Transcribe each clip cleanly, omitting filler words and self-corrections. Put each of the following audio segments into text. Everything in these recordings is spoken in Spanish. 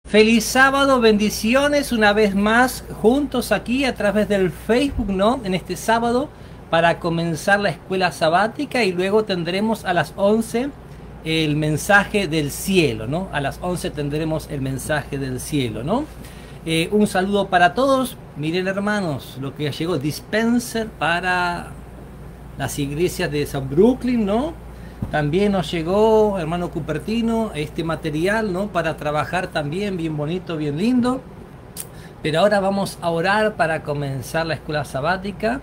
Feliz sábado, bendiciones una vez más juntos aquí a través del Facebook, ¿no? En este sábado para comenzar la escuela sabática y luego tendremos a las 11 el mensaje del cielo, ¿no? A las 11 tendremos el mensaje del cielo, ¿no? Un saludo para todos. Miren, hermanos, lo que llegó dispenser para las iglesias de San Brooklyn, ¿no? También nos llegó, hermano Cupertino, este material, ¿no? Para trabajar también, bien bonito, bien lindo. Pero ahora vamos a orar para comenzar la escuela sabática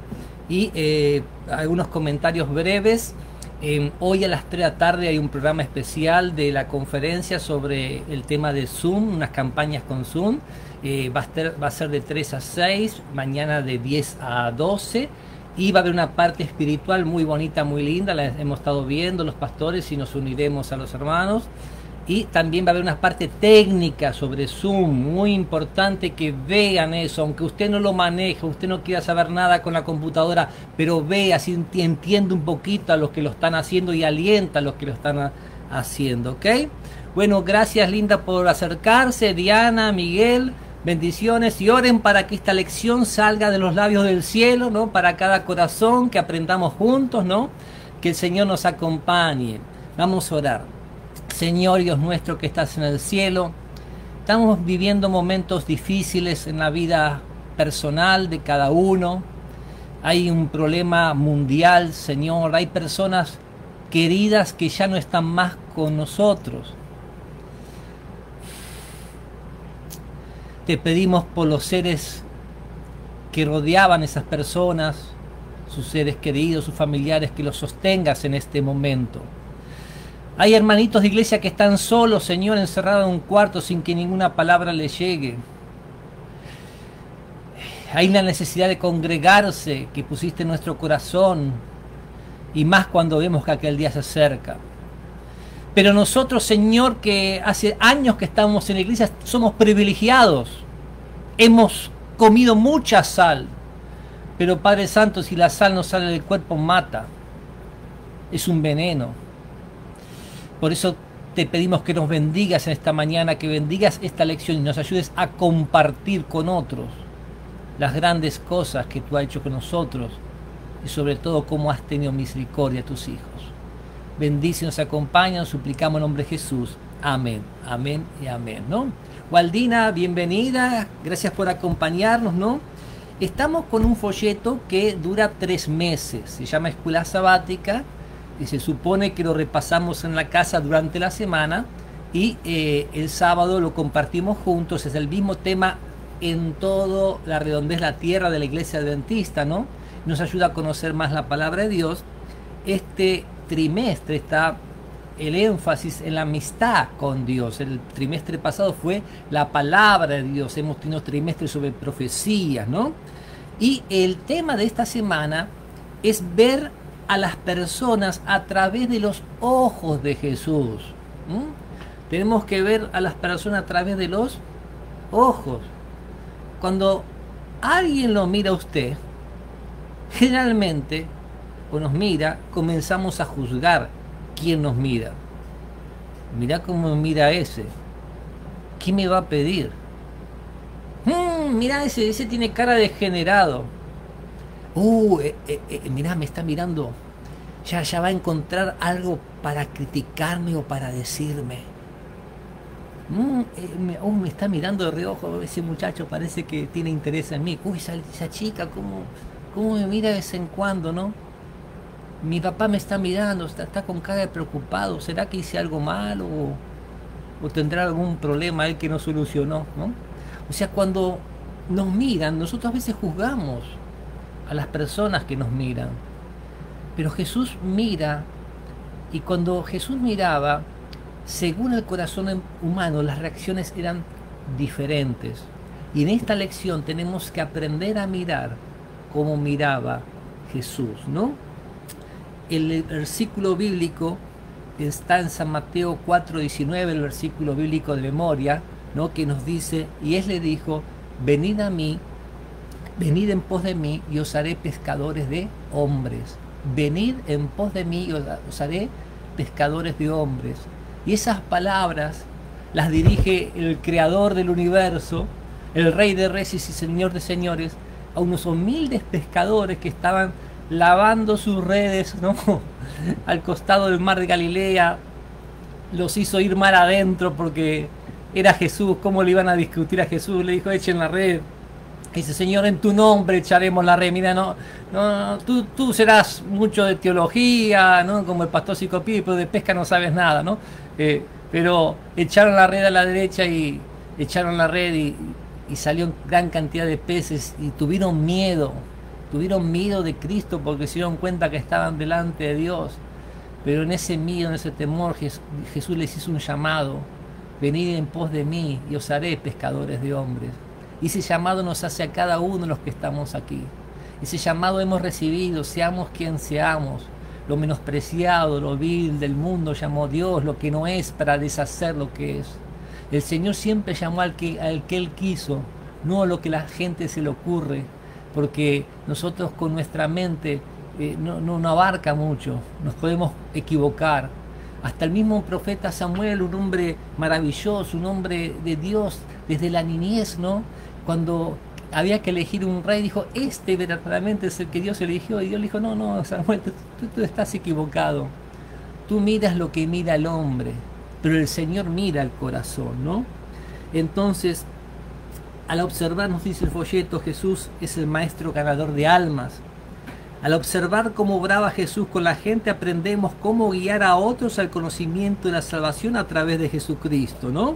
y algunos comentarios breves. Hoy a las 3 de la tarde hay un programa especial de la conferencia sobre el tema de Zoom, unas campañas con Zoom. Va a ser de 3 a 6, mañana de 10 a 12. Y va a haber una parte espiritual muy bonita, muy linda, la hemos estado viendo los pastores y nos uniremos a los hermanos. Y también va a haber una parte técnica sobre Zoom, muy importante que vean eso, aunque usted no lo maneje, usted no quiera saber nada con la computadora, pero vea, así entiende un poquito a los que lo están haciendo y alienta a los que lo están haciendo, ¿ok? Bueno, gracias Linda por acercarse, Diana, Miguel. Bendiciones y oren para que esta lección salga de los labios del cielo, ¿no? Para cada corazón, que aprendamos juntos, ¿no? Que el Señor nos acompañe. Vamos a orar. Señor Dios nuestro que estás en el cielo, estamos viviendo momentos difíciles en la vida personal de cada uno. Hay un problema mundial, Señor. Hay personas queridas que ya no están más con nosotros. Te pedimos por los seres que rodeaban a esas personas, sus seres queridos, sus familiares, que los sostengas en este momento. Hay hermanitos de iglesia que están solos, Señor, encerrados en un cuarto sin que ninguna palabra les llegue. Hay la necesidad de congregarse que pusiste en nuestro corazón, y más cuando vemos que aquel día se acerca. Pero nosotros, Señor, que hace años que estamos en la iglesia, somos privilegiados. Hemos comido mucha sal. Pero Padre Santo, si la sal no sale del cuerpo, mata. Es un veneno. Por eso te pedimos que nos bendigas en esta mañana, que bendigas esta lección y nos ayudes a compartir con otros las grandes cosas que tú has hecho con nosotros y sobre todo cómo has tenido misericordia a tus hijos. Bendice y nos acompaña, nos suplicamos en nombre de Jesús. Amén, amén y amén, ¿no? Waldina, bienvenida, gracias por acompañarnos, ¿no? Estamos con un folleto que dura 3 meses, se llama Escuela Sabática, y se supone que lo repasamos en la casa durante la semana, y el sábado lo compartimos juntos. Es el mismo tema en todo la redondez de la tierra de la iglesia adventista, ¿no? Nos ayuda a conocer más la palabra de Dios. Este trimestre está el énfasis en la amistad con Dios. El trimestre pasado fue la palabra de Dios. Hemos tenido trimestres sobre profecías, ¿no? Y el tema de esta semana es ver a las personas a través de los ojos de Jesús. Tenemos que ver a las personas a través de los ojos. Cuando alguien lo mira a usted, generalmente o nos mira, comenzamos a juzgar quién nos mira. Mirá cómo mira ese. ¿Qué me va a pedir? Mirá ese tiene cara de degenerado. Mirá, me está mirando. Ya va a encontrar algo para criticarme o para decirme. Me está mirando de reojo. Ese muchacho parece que tiene interés en mí. Esa chica, ¿cómo me mira de vez en cuando, no? Mi papá me está mirando, está con cara de preocupado. ¿Será que hice algo mal o tendrá algún problema él que no solucionó, ¿no? O sea, cuando nos miran, nosotros a veces juzgamos a las personas que nos miran. Pero Jesús mira, y cuando Jesús miraba, según el corazón humano, las reacciones eran diferentes. Y en esta lección tenemos que aprender a mirar como miraba Jesús, ¿no? El versículo bíblico está en San Mateo 4:19, el versículo bíblico de memoria, ¿no? Que nos dice, y él le dijo, venid a mí, venid en pos de mí y os haré pescadores de hombres. Venid en pos de mí y os haré pescadores de hombres. Y esas palabras las dirige el creador del universo, el rey de reyes y señor de señores, a unos humildes pescadores que estaban lavando sus redes, ¿no? Al costado del mar de Galilea. Los hizo ir mar adentro porque era Jesús. ¿Cómo le iban a discutir a Jesús? Le dijo, echen la red. Dice, Señor, en tu nombre echaremos la red. Mira, no, tú serás mucho de teología, ¿no? Como el pastor Psicopí, pero de pesca no sabes nada, ¿no? Pero echaron la red a la derecha y echaron la red y salió gran cantidad de peces y tuvieron miedo de Cristo porque se dieron cuenta que estaban delante de Dios. Pero en ese miedo, en ese temor, Jesús les hizo un llamado: venid en pos de mí y os haré pescadores de hombres. Y ese llamado nos hace a cada uno de los que estamos aquí. Ese llamado hemos recibido, seamos quien seamos. Lo menospreciado, lo vil del mundo llamó Dios lo que no es para deshacer lo que es. El Señor siempre llamó al que Él quiso, no a lo que la gente se le ocurre, porque nosotros con nuestra mente no abarca mucho, nos podemos equivocar. Hasta el mismo profeta Samuel, un hombre maravilloso, un hombre de Dios desde la niñez, ¿no? Cuando había que elegir un rey, dijo, este verdaderamente es el que Dios eligió. Y Dios le dijo, no, Samuel, tú estás equivocado. Tú miras lo que mira el hombre, pero el Señor mira el corazón, ¿no? Entonces, al observar, nos dice el folleto, Jesús es el maestro ganador de almas. Al observar cómo obraba Jesús con la gente, aprendemos cómo guiar a otros al conocimiento de la salvación a través de Jesucristo, ¿no?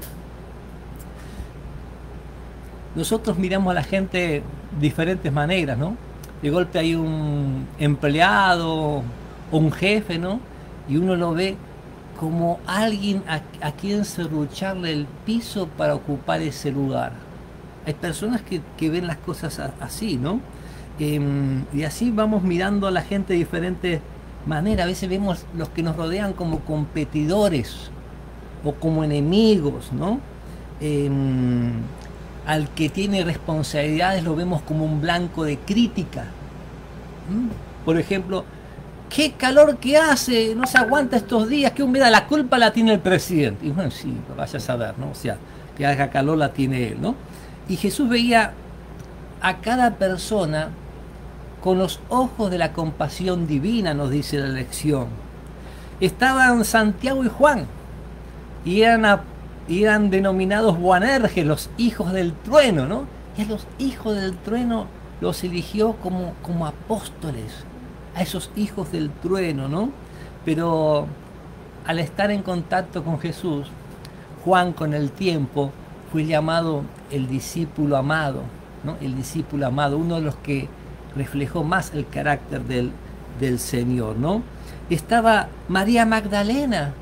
Nosotros miramos a la gente de diferentes maneras, ¿no? De golpe hay un empleado o un jefe, ¿no? Y uno lo ve como alguien a quien serrucharle el piso para ocupar ese lugar. Hay personas que ven las cosas así, ¿no? Y así vamos mirando a la gente de diferentes maneras. A veces vemos los que nos rodean como competidores o como enemigos, ¿no? Al que tiene responsabilidades lo vemos como un blanco de crítica. Por ejemplo, qué calor que hace, no se aguanta estos días, qué humedad, la culpa la tiene el presidente. Y bueno, sí, vaya a saber, ¿no? O sea, que haga calor la tiene él, ¿no? Y Jesús veía a cada persona con los ojos de la compasión divina, nos dice la lección. Estaban Santiago y Juan, y eran denominados Boanerges, los hijos del trueno, ¿no? Y a los hijos del trueno los eligió como apóstoles, a esos hijos del trueno, ¿no? Pero al estar en contacto con Jesús, Juan con el tiempo fue llamado el discípulo amado, ¿no? El discípulo amado, uno de los que reflejó más el carácter del Señor, ¿no? Estaba María Magdalena,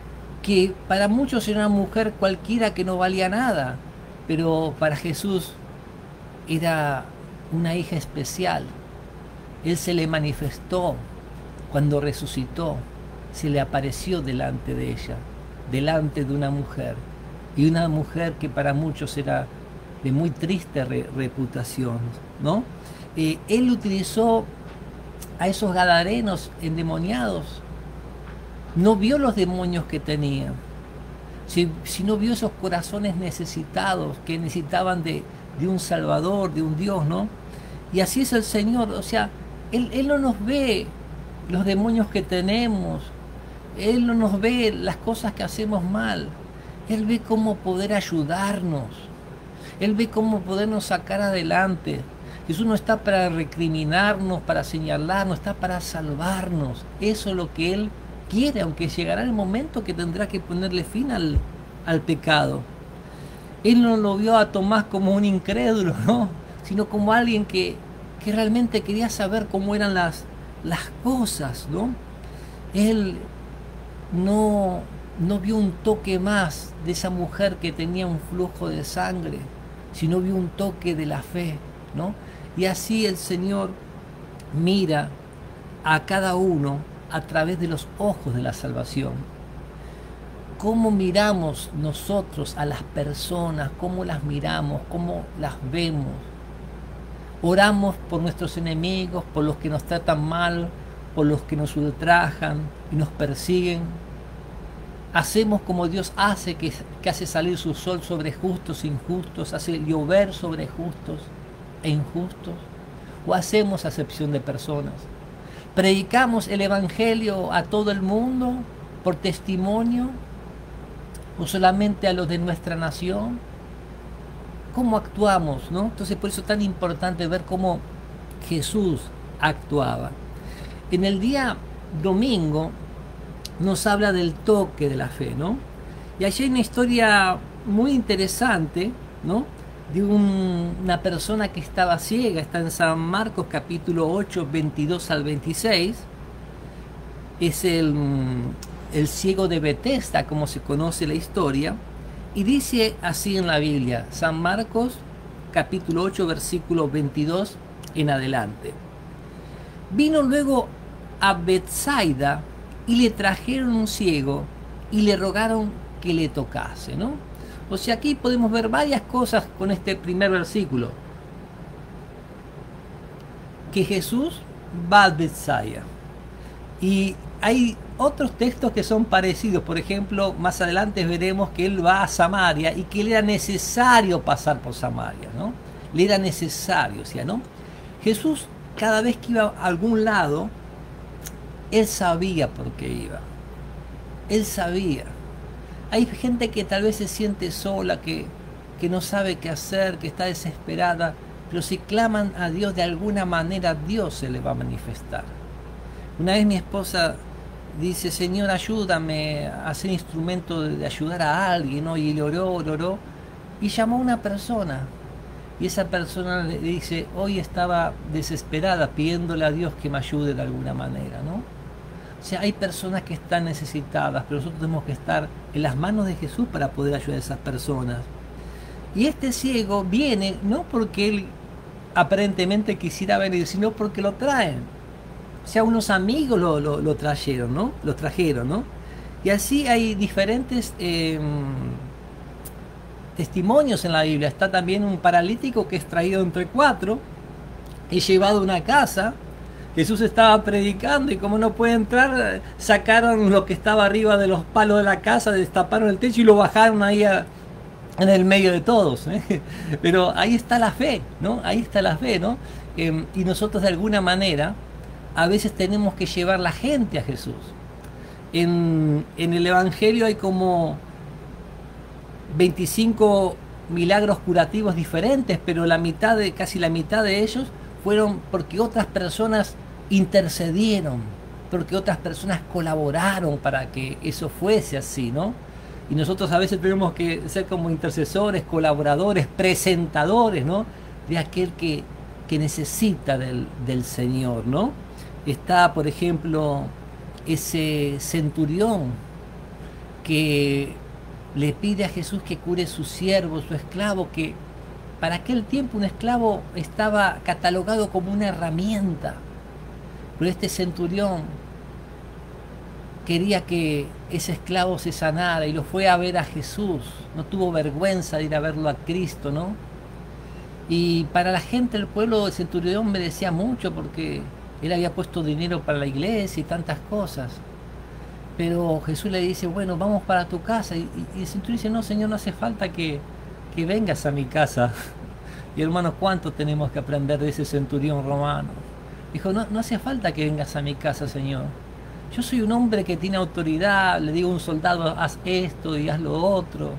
que para muchos era una mujer cualquiera que no valía nada, pero para Jesús era una hija especial. Él se le manifestó cuando resucitó, se le apareció delante de ella, delante de una mujer, y una mujer que para muchos era de muy triste reputación, ¿no? Él utilizó a esos gadarenos endemoniados. No vio los demonios que tenían, sino vio esos corazones necesitados, que necesitaban de un Salvador, de un Dios, ¿no? Y así es el Señor, o sea, Él no nos ve los demonios que tenemos, Él no nos ve las cosas que hacemos mal, Él ve cómo poder ayudarnos, Él ve cómo podernos sacar adelante. Jesús no está para recriminarnos, para señalarnos, está para salvarnos. Eso es lo que Él quiere, aunque llegará el momento que tendrá que ponerle fin al pecado. Él no lo vio a Tomás como un incrédulo, ¿no? Sino como alguien que realmente quería saber cómo eran las cosas, ¿no? Él no vio un toque más de esa mujer que tenía un flujo de sangre, sino vio un toque de la fe, ¿no? Y así el Señor mira a cada uno a través de los ojos de la salvación. ¿Cómo miramos nosotros a las personas? ¿Cómo las miramos? ¿Cómo las vemos? Oramos por nuestros enemigos, por los que nos tratan mal, por los que nos ultrajan y nos persiguen. hacemos como Dios hace, que hace salir su sol sobre justos e injustos, hace llover sobre justos e injustos, o hacemos acepción de personas. Predicamos el Evangelio a todo el mundo por testimonio, o solamente a los de nuestra nación. ¿Cómo actuamos, no? Entonces, por eso es tan importante ver cómo Jesús actuaba. En el día domingo nos habla del toque de la fe, ¿no? Y allí hay una historia muy interesante, ¿no? De una persona que estaba ciega. Está en San Marcos capítulo 8, 22 al 26. Es el ciego de Betesda, como se conoce la historia. Y dice así en la Biblia, San Marcos capítulo 8, versículo 22 en adelante. Vino luego a Betsaida y le trajeron un ciego y le rogaron que le tocase, ¿no? O sea, aquí podemos ver varias cosas con este primer versículo. Que Jesús va a Betsaida. Y hay otros textos que son parecidos. Por ejemplo, más adelante veremos que él va a Samaria y que le era necesario pasar por Samaria, ¿no? Le era necesario, o sea, ¿no? Jesús, cada vez que iba a algún lado, él sabía por qué iba. Él sabía. Hay gente que tal vez se siente sola, que no sabe qué hacer, que está desesperada, pero si claman a Dios de alguna manera, Dios se le va a manifestar. Una vez mi esposa dice, Señor, ayúdame a ser instrumento de ayudar a alguien, ¿no? Y le oró, y llamó a una persona. Y esa persona le dice, hoy estaba desesperada pidiéndole a Dios que me ayude de alguna manera, ¿no? O sea, hay personas que están necesitadas, pero nosotros tenemos que estar en las manos de Jesús para poder ayudar a esas personas. Y este ciego viene no porque él aparentemente quisiera venir, sino porque lo traen. O sea, unos amigos lo trajeron, ¿no? Lo trajeron, ¿no? Y así hay diferentes testimonios en la Biblia. Está también un paralítico que es traído entre cuatro y llevado a una casa. Jesús estaba predicando y como no puede entrar, sacaron lo que estaba arriba de los palos de la casa, destaparon el techo y lo bajaron ahí en el medio de todos, ¿eh? Pero ahí está la fe, ¿no? Ahí está la fe, ¿no? Y nosotros de alguna manera a veces tenemos que llevar la gente a Jesús. En el Evangelio hay como 25 milagros curativos diferentes, pero casi la mitad de ellos fueron porque otras personas intercedieron, porque otras personas colaboraron para que eso fuese así, ¿no? Y nosotros a veces tenemos que ser como intercesores, colaboradores, presentadores, ¿no? De aquel que necesita del Señor, ¿no? Está, por ejemplo, ese centurión que le pide a Jesús que cure su siervo, su esclavo, que para aquel tiempo un esclavo estaba catalogado como una herramienta. Pero este centurión quería que ese esclavo se sanara y lo fue a ver a Jesús. No tuvo vergüenza de ir a verlo a Cristo, ¿no? Y para la gente del pueblo, el centurión merecía mucho porque él había puesto dinero para la iglesia y tantas cosas. Pero Jesús le dice, bueno, vamos para tu casa. Y el centurión dice, no, Señor, no hace falta que vengas a mi casa. Y hermanos, ¿cuánto tenemos que aprender de ese centurión romano? Dijo, no hace falta que vengas a mi casa, Señor. Yo soy un hombre que tiene autoridad, le digo a un soldado, haz esto y haz lo otro.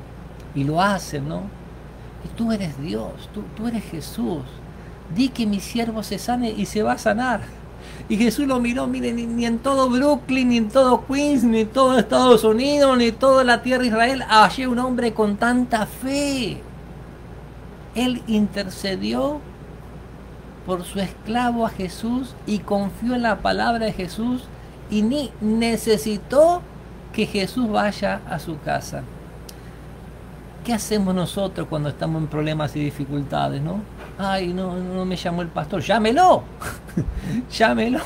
Y lo hacen, ¿no? Y tú eres Dios, tú eres Jesús. Di que mi siervo se sane y se va a sanar. Y Jesús lo miró, mire, ni en todo Brooklyn, ni en todo Queens, ni en todo Estados Unidos, ni en toda la tierra de Israel, hallé un hombre con tanta fe. Él intercedió por su esclavo a Jesús y confió en la palabra de Jesús y ni necesitó que Jesús vaya a su casa. ¿Qué hacemos nosotros cuando estamos en problemas y dificultades, no? Ay, no me llamó el pastor. ¡Llámelo! Llámelo,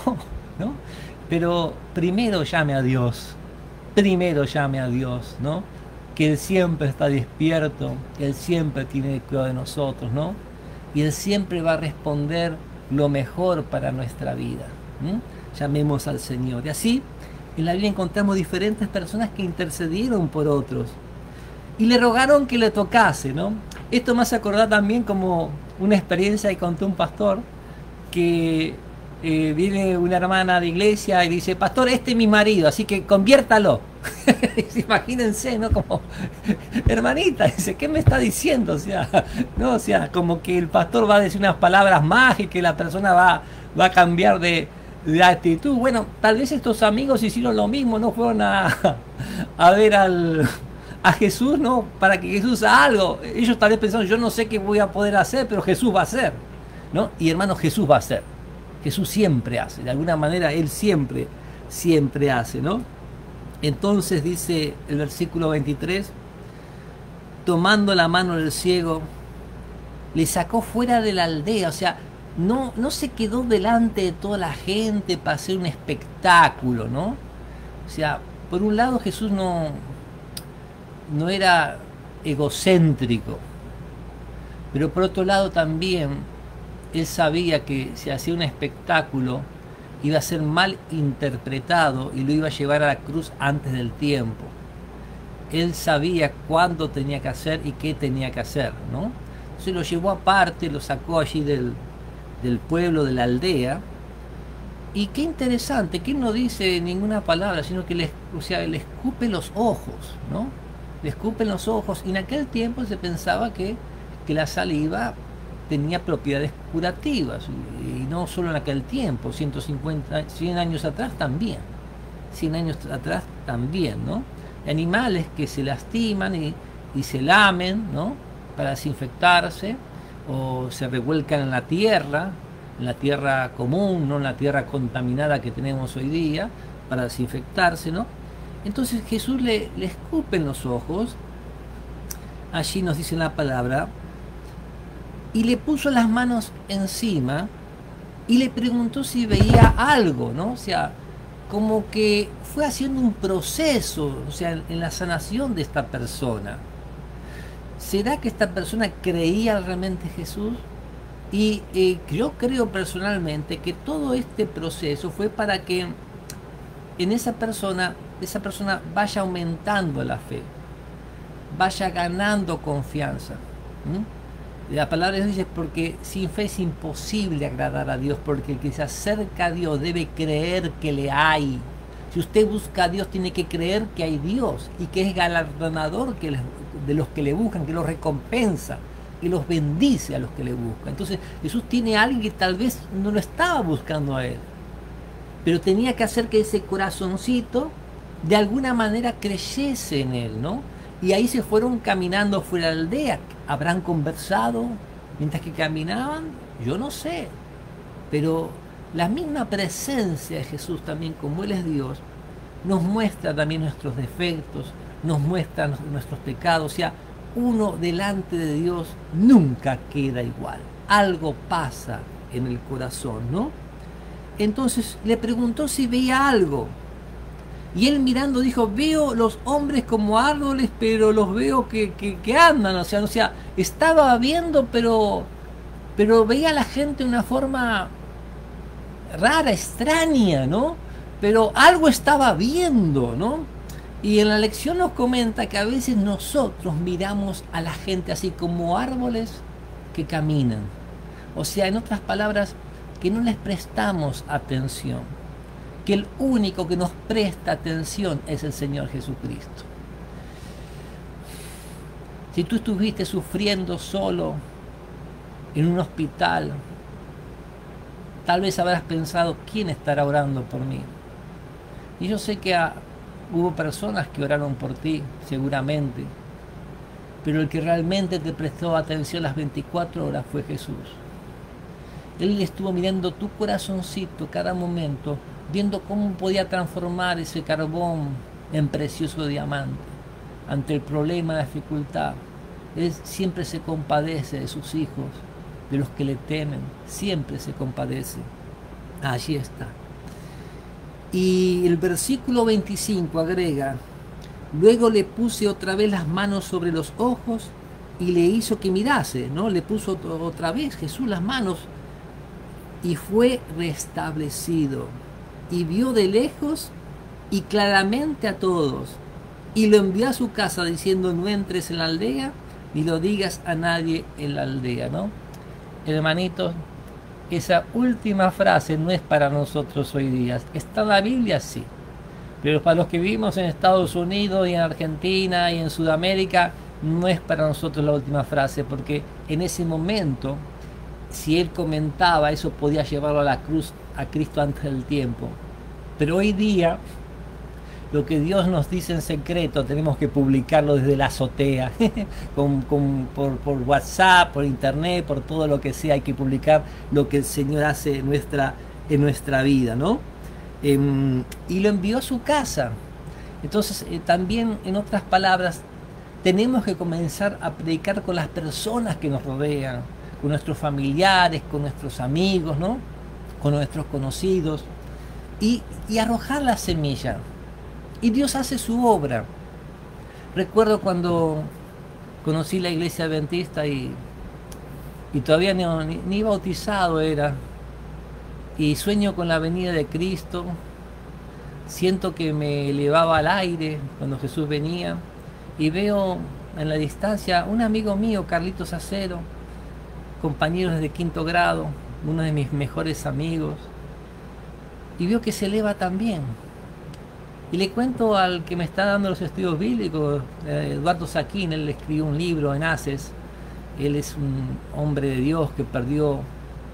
¿no? Pero primero llame a Dios. Primero llame a Dios, ¿no? Que Él siempre está despierto, que Él siempre tiene cuidado de nosotros, ¿no? Y Él siempre va a responder lo mejor para nuestra vida. Llamemos al Señor. Y así En la Biblia encontramos diferentes personas que intercedieron por otros y le rogaron que le tocase, ¿no? Esto me hace acordar también como una experiencia que contó un pastor que viene una hermana de iglesia y dice: pastor, este es mi marido, así que conviértalo. Imagínense, ¿no? Como, hermanita, dice, ¿qué me está diciendo? O sea, no, o sea, como que el pastor va a decir unas palabras mágicas y la persona va a cambiar de actitud. Bueno, tal vez estos amigos hicieron lo mismo, no fueron a ver a Jesús, ¿no? Para que Jesús haga algo. Ellos tal vez pensaron: yo no sé qué voy a poder hacer, pero Jesús va a hacer, ¿no? Y hermano, Jesús va a hacer. Jesús siempre hace, de alguna manera Él siempre hace, ¿no? Entonces dice el versículo 23, tomando la mano del ciego, le sacó fuera de la aldea. O sea, no se quedó delante de toda la gente para hacer un espectáculo, ¿no? O sea, por un lado Jesús no era egocéntrico, pero por otro lado también Él sabía que si hacía un espectáculo iba a ser mal interpretado y lo iba a llevar a la cruz antes del tiempo. Él sabía cuándo tenía que hacer y qué tenía que hacer, ¿no? Se lo llevó aparte, lo sacó allí del pueblo, de la aldea. Y qué interesante, que él no dice ninguna palabra, sino que le escupe los ojos, ¿no? Le escupen los ojos. Y en aquel tiempo se pensaba que la saliva tenía propiedades curativas, y no solo en aquel tiempo, 100 años atrás también, 100 años atrás también, ¿no? Animales que se lastiman y se lamen, ¿no? Para desinfectarse, o se revuelcan en la tierra común, no en la tierra contaminada que tenemos hoy día, para desinfectarse, ¿no? Entonces Jesús le escupe en los ojos, allí nos dice la palabra, y le puso las manos encima y le preguntó si veía algo, ¿no? O sea, como que fue haciendo un proceso, o sea, en la sanación de esta persona. ¿Será que esta persona creía realmente en Jesús? Y yo creo personalmente que todo este proceso fue para que en esa persona vaya aumentando la fe, vaya ganando confianza. La palabra de Dios dice: porque sin fe es imposible agradar a Dios, porque el que se acerca a Dios debe creer que le hay. Si usted busca a Dios, tiene que creer que hay Dios y que es galardonador de los que le buscan, que los recompensa, que los bendice a los que le buscan. Entonces Jesús tiene a alguien que tal vez no lo estaba buscando a él, pero tenía que hacer que ese corazoncito de alguna manera creyese en él, ¿no? Y ahí se fueron caminando fuera de la aldea. ¿Habrán conversado mientras que caminaban? Yo no sé. Pero la misma presencia de Jesús también, como Él es Dios, nos muestra también nuestros defectos, nos muestra nuestros pecados. O sea, uno delante de Dios nunca queda igual. Algo pasa en el corazón, ¿no? Entonces le preguntó si veía algo. Y él mirando dijo: veo los hombres como árboles, pero los veo que andan. O sea, estaba viendo, pero veía a la gente de una forma rara, extraña, ¿no? Pero algo estaba viendo, ¿no? Y en la lección nos comenta que a veces nosotros miramos a la gente así como árboles que caminan. O sea, en otras palabras, que no les prestamos atención, que el único que nos presta atención es el Señor Jesucristo. Si tú estuviste sufriendo solo en un hospital, tal vez habrás pensado: ¿quién estará orando por mí? Y yo sé que hubo personas que oraron por ti, seguramente, pero el que realmente te prestó atención las 24 horas fue Jesús. Él estuvo mirando tu corazoncito cada momento, viendo cómo podía transformar ese carbón en precioso diamante. Ante el problema, la dificultad, Él siempre se compadece de sus hijos, de los que le temen, siempre se compadece. Allí está. Y el versículo 25 agrega: luego le puse otra vez las manos sobre los ojos y le hizo que mirase, ¿no? Le puso otra vez Jesús las manos y fue restablecido. Y vio de lejos y claramente a todos, y lo envió a su casa diciendo: no entres en la aldea ni lo digas a nadie en la aldea, ¿no? Hermanitos, esa última frase no es para nosotros hoy día. ¿Está en la Biblia? Sí. Pero para los que vivimos en Estados Unidos y en Argentina y en Sudamérica, no es para nosotros la última frase, porque en ese momento, si él comentaba, eso podía llevarlo a la cruz, a Cristo antes del tiempo. Pero hoy día, lo que Dios nos dice en secreto, tenemos que publicarlo desde la azotea, por WhatsApp, por internet, por todo lo que sea. Hay que publicar lo que el Señor hace en nuestra vida, ¿no? Y lo envió a su casa. Entonces, también, en otras palabras, tenemos que comenzar a predicar con las personas que nos rodean, con nuestros familiares, con nuestros amigos, ¿no? Con nuestros conocidos, y arrojar la semilla. Y Dios hace su obra. Recuerdo cuando conocí la iglesia adventista y todavía ni bautizado era, y sueño con la venida de Cristo. Siento que me elevaba al aire cuando Jesús venía, y veo en la distancia un amigo mío, Carlitos Acero, compañero desde quinto grado, uno de mis mejores amigos, y veo que se eleva también. Y le cuento al que me está dando los estudios bíblicos, Eduardo Saquín. Él escribió un libro en ACES. Él es un hombre de Dios que perdió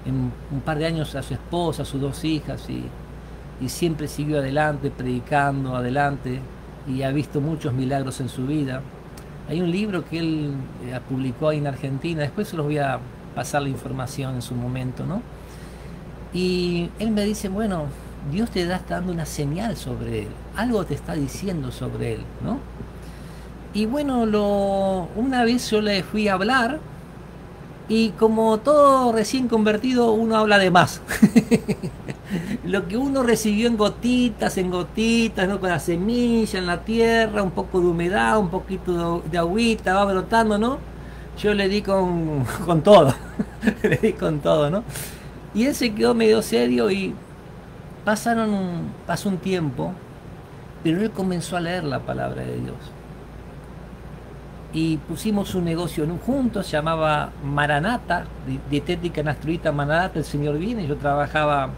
en un par de años a su esposa, a sus dos hijas, y siempre siguió adelante, predicando adelante, y ha visto muchos milagros en su vida. Hay un libro que él publicó ahí en Argentina, después se los voy a pasar la información en su momento, ¿no? Y él me dice: bueno, Dios te está dando una señal sobre él, algo te está diciendo sobre él, ¿no? Y bueno, una vez yo le fui a hablar, y como todo recién convertido, uno habla de más. Lo que uno recibió en gotitas, ¿no? Con la semilla en la tierra, un poco de humedad, un poquito de agüita, va brotando, ¿no? Yo le di con todo, le di con todo, ¿no? Y él se quedó medio serio, y pasó un tiempo, pero él comenzó a leer la palabra de Dios. Y pusimos un negocio juntos, se llamaba Maranata, Dietética Naturista Maranata, el Señor viene. Yo trabajaba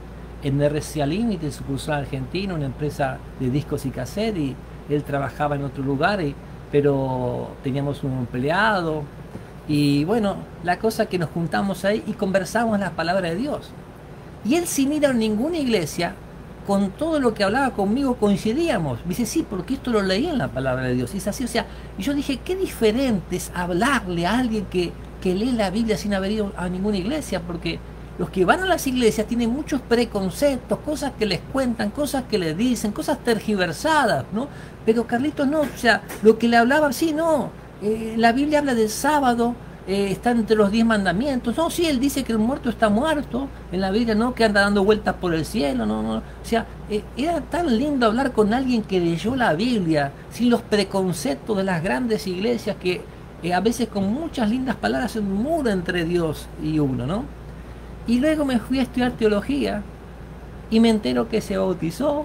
en RCA Limited, sucursal argentina, una empresa de discos y cassette, y él trabajaba en otro lugar, pero teníamos un empleado. Y bueno, la cosa que nos juntamos ahí y conversamos la palabra de Dios. Y él, sin ir a ninguna iglesia, con todo lo que hablaba conmigo coincidíamos. Me dice: sí, porque esto lo leí en la palabra de Dios. Y es así, o sea, y yo dije: qué diferente es hablarle a alguien que lee la Biblia sin haber ido a ninguna iglesia, porque los que van a las iglesias tienen muchos preconceptos, cosas que les cuentan, cosas que les dicen, cosas tergiversadas, ¿no? Pero Carlitos no, o sea, lo que le hablaba, sí, no, la Biblia habla del sábado, está entre los 10 mandamientos. No, sí, él dice que el muerto está muerto en la Biblia, no, que anda dando vueltas por el cielo, no. O sea, era tan lindo hablar con alguien que leyó la Biblia, sin los preconceptos de las grandes iglesias, que a veces con muchas lindas palabras se un muro entre Dios y uno, ¿no? Y luego me fui a estudiar teología, y me entero que se bautizó,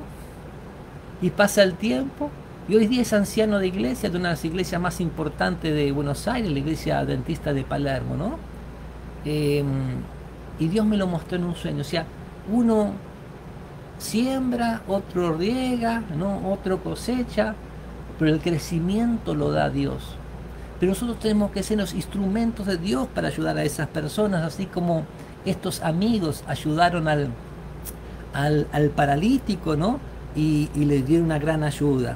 y pasa el tiempo, y hoy día es anciano de iglesia, de una de las iglesias más importantes de Buenos Aires, la iglesia adventista de Palermo, ¿no? Y Dios me lo mostró en un sueño. O sea, uno siembra, otro riega, ¿no? Otro cosecha, pero el crecimiento lo da Dios. Pero nosotros tenemos que ser los instrumentos de Dios para ayudar a esas personas, así como estos amigos ayudaron al paralítico, ¿no? Y le dieron una gran ayuda.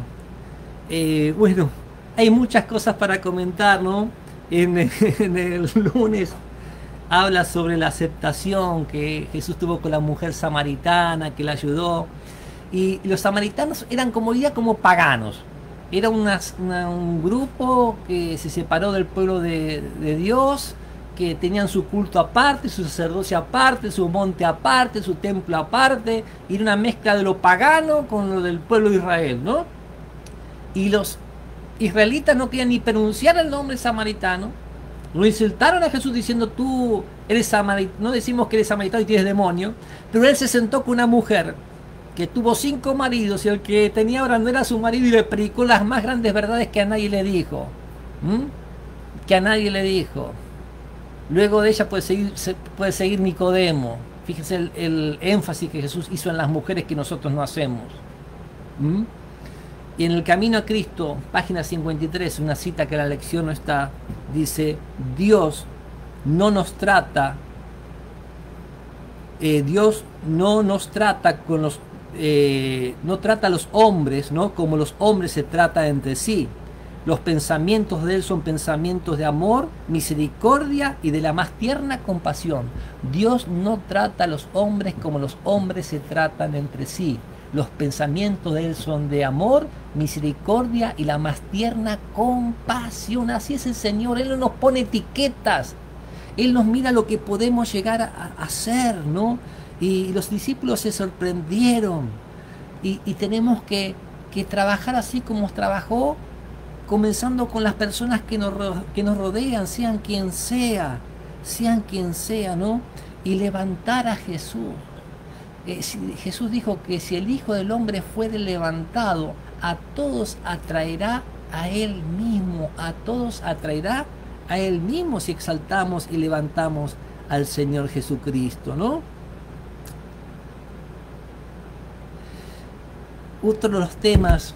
Bueno, hay muchas cosas para comentar, ¿no? En el lunes habla sobre la aceptación que Jesús tuvo con la mujer samaritana, que la ayudó. Y los samaritanos eran como paganos. Era un grupo que se separó del pueblo de Dios, que tenían su culto aparte, su sacerdocio aparte, su monte aparte, su templo aparte. Y era una mezcla de lo pagano con lo del pueblo de Israel, ¿no? Y los israelitas no querían ni pronunciar el nombre samaritano. Lo insultaron a Jesús diciendo: tú eres samaritano, no decimos que eres samaritano y tienes demonio. Pero él se sentó con una mujer que tuvo 5 maridos y el que tenía ahora no era su marido y le predicó las más grandes verdades que a nadie le dijo. Que a nadie le dijo. Luego de ella puede seguir Nicodemo. Fíjese el énfasis que Jesús hizo en las mujeres que nosotros no hacemos. Y en el camino a Cristo, página 53, una cita que la lección no está, dice: Dios no nos trata, Dios no nos trata con los, no trata a los hombres, ¿no?, como los hombres se tratan entre sí. Los pensamientos de Él son pensamientos de amor, misericordia y de la más tierna compasión. Dios no trata a los hombres como los hombres se tratan entre sí. Los pensamientos de Él son de amor, misericordia y la más tierna compasión. Así es el Señor. Él no nos pone etiquetas. Él nos mira lo que podemos llegar a hacer, ¿no? Y los discípulos se sorprendieron. Y tenemos que trabajar así como trabajó, comenzando con las personas que nos rodean, sean quien sea, ¿no? Y levantar a Jesús. Jesús dijo que si el Hijo del Hombre fuere levantado, a todos atraerá a Él mismo, a todos atraerá a Él mismo si exaltamos y levantamos al Señor Jesucristo, ¿no? Otro de los temas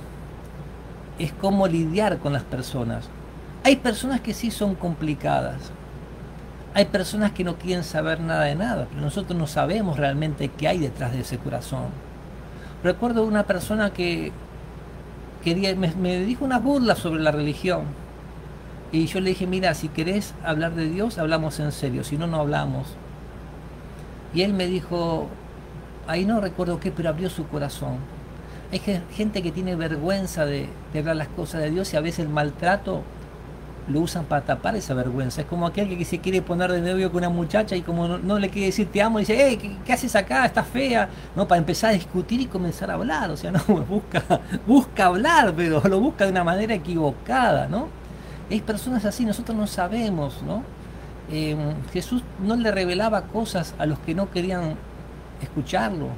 es cómo lidiar con las personas. Hay personas que sí son complicadas. Hay personas que no quieren saber nada de nada, pero nosotros no sabemos realmente qué hay detrás de ese corazón. Recuerdo una persona que me dijo una burla sobre la religión. Y yo le dije: mira, si querés hablar de Dios, hablamos en serio, si no, no hablamos. Y él me dijo, ahí no recuerdo qué, pero abrió su corazón. Hay gente que tiene vergüenza de hablar las cosas de Dios, y a veces el maltrato lo usan para tapar esa vergüenza. Es como aquel que se quiere poner de novio con una muchacha y como no le quiere decir te amo, dice: hey, ¿qué haces acá? Estás fea, ¿no? Para empezar a discutir y comenzar a hablar. O sea, no, busca hablar, pero lo busca de una manera equivocada, ¿no? Hay personas así, nosotros no sabemos, ¿no? Jesús no le revelaba cosas a los que no querían escucharlo,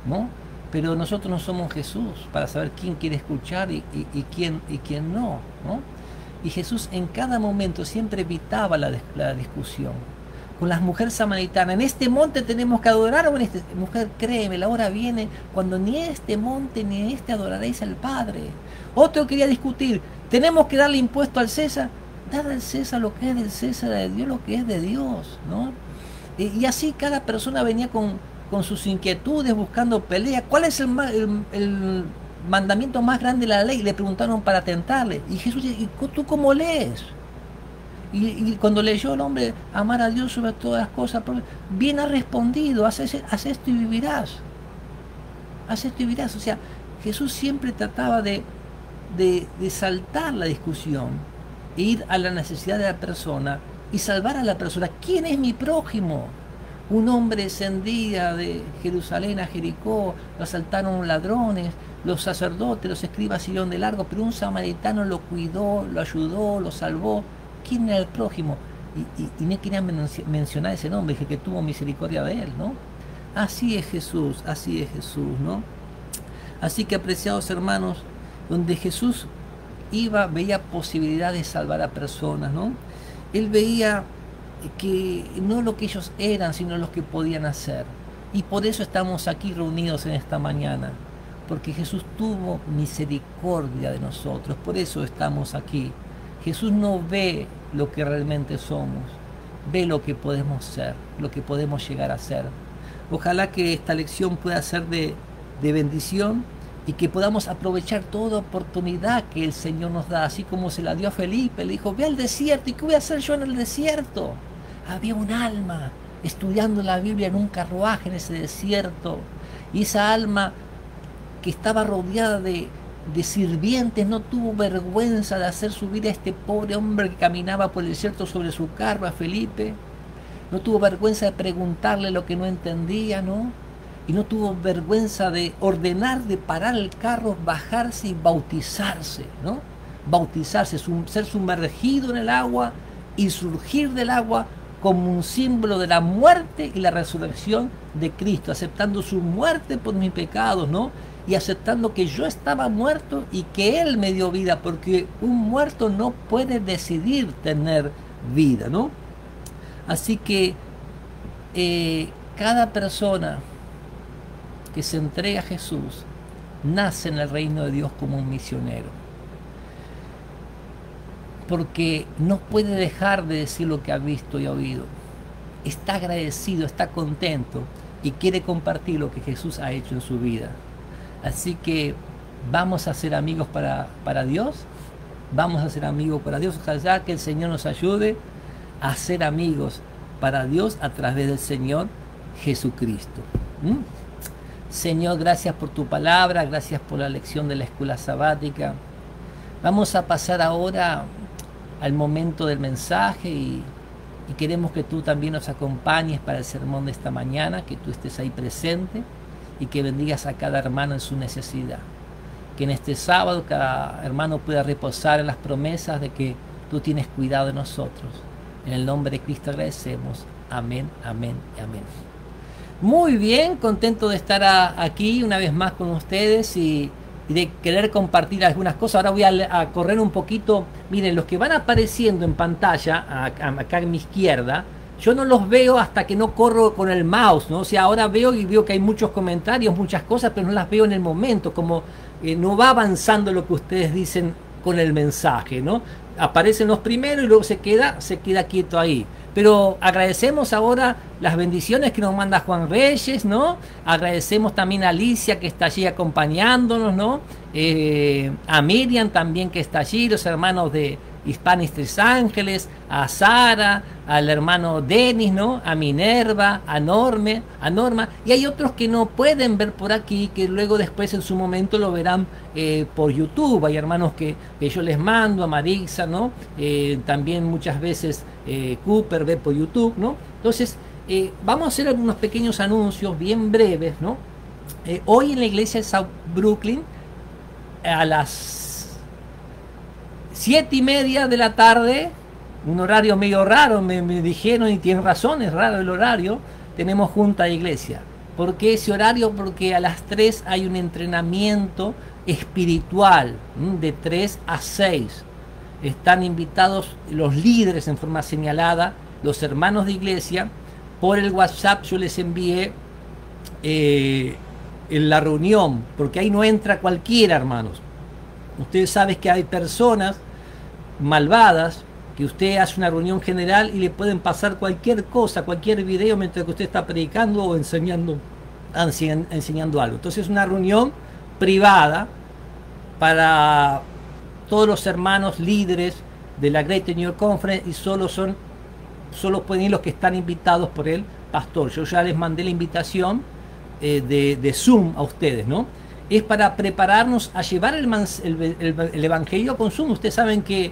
¿no? Pero nosotros no somos Jesús para saber quién quiere escuchar y quién no, ¿no? Y Jesús en cada momento siempre evitaba la discusión. Con las mujeres samaritanas: en este monte tenemos que adorar, o en este. Mujer, créeme, la hora viene cuando ni este monte ni este adoraréis al Padre. Otro quería discutir: tenemos que darle impuesto al César. Dar al César lo que es del César, de Dios lo que es de Dios, ¿no? Y así cada persona venía con sus inquietudes, buscando pelea. ¿Cuál es el mandamiento más grande de la ley? Le preguntaron para tentarle. Y Jesús dice: ¿y tú cómo lees? Y cuando leyó el hombre amar a Dios sobre todas las cosas, bien ha respondido: haz esto y vivirás. Haz esto y vivirás. O sea, Jesús siempre trataba de saltar la discusión, e ir a la necesidad de la persona y salvar a la persona. ¿Quién es mi prójimo? Un hombre descendía de Jerusalén a Jericó, lo asaltaron ladrones, los sacerdotes, los escribas siguieron de largo, pero un samaritano lo cuidó, lo ayudó, lo salvó. ¿Quién era el prójimo? Y no querían mencionar ese nombre, dije que tuvo misericordia de él, ¿no? Así es Jesús, ¿no? Así que, apreciados hermanos, donde Jesús iba, veía posibilidad de salvar a personas, ¿no? Él veía que no lo que ellos eran, sino lo que podían hacer. Y por eso estamos aquí reunidos en esta mañana, porque Jesús tuvo misericordia de nosotros, por eso estamos aquí. Jesús no ve lo que realmente somos, ve lo que podemos ser, lo que podemos llegar a ser. Ojalá que esta lección pueda ser de bendición, y que podamos aprovechar toda oportunidad que el Señor nos da, así como se la dio a Felipe. Le dijo: ve al desierto. ¿Y qué voy a hacer yo en el desierto? Había un alma estudiando la Biblia en un carruaje en ese desierto, y esa alma, que estaba rodeada de sirvientes, no tuvo vergüenza de hacer subir a este pobre hombre que caminaba por el desierto sobre su carro, a Felipe. No tuvo vergüenza de preguntarle lo que no entendía, ¿no? Y no tuvo vergüenza de ordenar de parar el carro, bajarse y bautizarse, ¿no? Bautizarse, ser sumergido en el agua y surgir del agua como un símbolo de la muerte y la resurrección de Cristo, aceptando su muerte por mis pecados, ¿no? Y aceptando que yo estaba muerto y que Él me dio vida, porque un muerto no puede decidir tener vida, ¿no? Así que cada persona que se entrega a Jesús nace en el reino de Dios como un misionero, porque no puede dejar de decir lo que ha visto y ha oído. Está agradecido, está contento y quiere compartir lo que Jesús ha hecho en su vida. Así que vamos a ser amigos para Dios, vamos a ser amigos para Dios. Ojalá que el Señor nos ayude a ser amigos para Dios a través del Señor Jesucristo. Señor, gracias por tu palabra, gracias por la lección de la escuela sabática. Vamos a pasar ahora al momento del mensaje y queremos que tú también nos acompañes para el sermón de esta mañana, que tú estés ahí presente y que bendigas a cada hermano en su necesidad. Que en este sábado cada hermano pueda reposar en las promesas de que tú tienes cuidado de nosotros. En el nombre de Cristo agradecemos. Amén, amén y amén. Muy bien, contento de estar aquí una vez más con ustedes y de querer compartir algunas cosas. Ahora voy a correr un poquito. Miren, los que van apareciendo en pantalla, acá a mi izquierda, yo no los veo hasta que no corro con el mouse, ¿no? O sea, ahora veo que hay muchos comentarios, muchas cosas, pero no las veo en el momento, como no va avanzando lo que ustedes dicen con el mensaje, ¿no? Aparecen los primeros y luego se queda quieto ahí. Pero agradecemos ahora las bendiciones que nos manda Juan Reyes, ¿no? Agradecemos también a Alicia que está allí acompañándonos, ¿no? A Miriam también que está allí, los hermanos de Hispanis Tres Ángeles, a Sara, al hermano Denis, ¿no? A Minerva, a Norma, y hay otros que no pueden ver por aquí, que luego después en su momento lo verán por YouTube. Hay hermanos que yo les mando, a Marixa, ¿no? También muchas veces Cooper ve por YouTube, ¿no? Entonces vamos a hacer algunos pequeños anuncios bien breves, ¿no? Hoy en la iglesia de South Brooklyn a las 7:30 de la tarde, un horario medio raro, me dijeron, y tienen razón, es raro el horario, tenemos junta de iglesia. ¿Por qué ese horario? Porque a las 3 hay un entrenamiento espiritual, de 3 a 6. Están invitados los líderes en forma señalada, los hermanos de iglesia. Por el WhatsApp yo les envié en la reunión, porque ahí no entra cualquiera, hermanos. Ustedes saben que hay personas malvadas que usted hace una reunión general y le pueden pasar cualquier cosa, cualquier video mientras que usted está predicando o enseñando algo. Entonces es una reunión privada para todos los hermanos líderes de la Great New York Conference y solo pueden ir los que están invitados por el pastor. Yo ya les mandé la invitación de Zoom a ustedes, ¿no? Es para prepararnos a llevar el Evangelio con Zoom. Ustedes saben que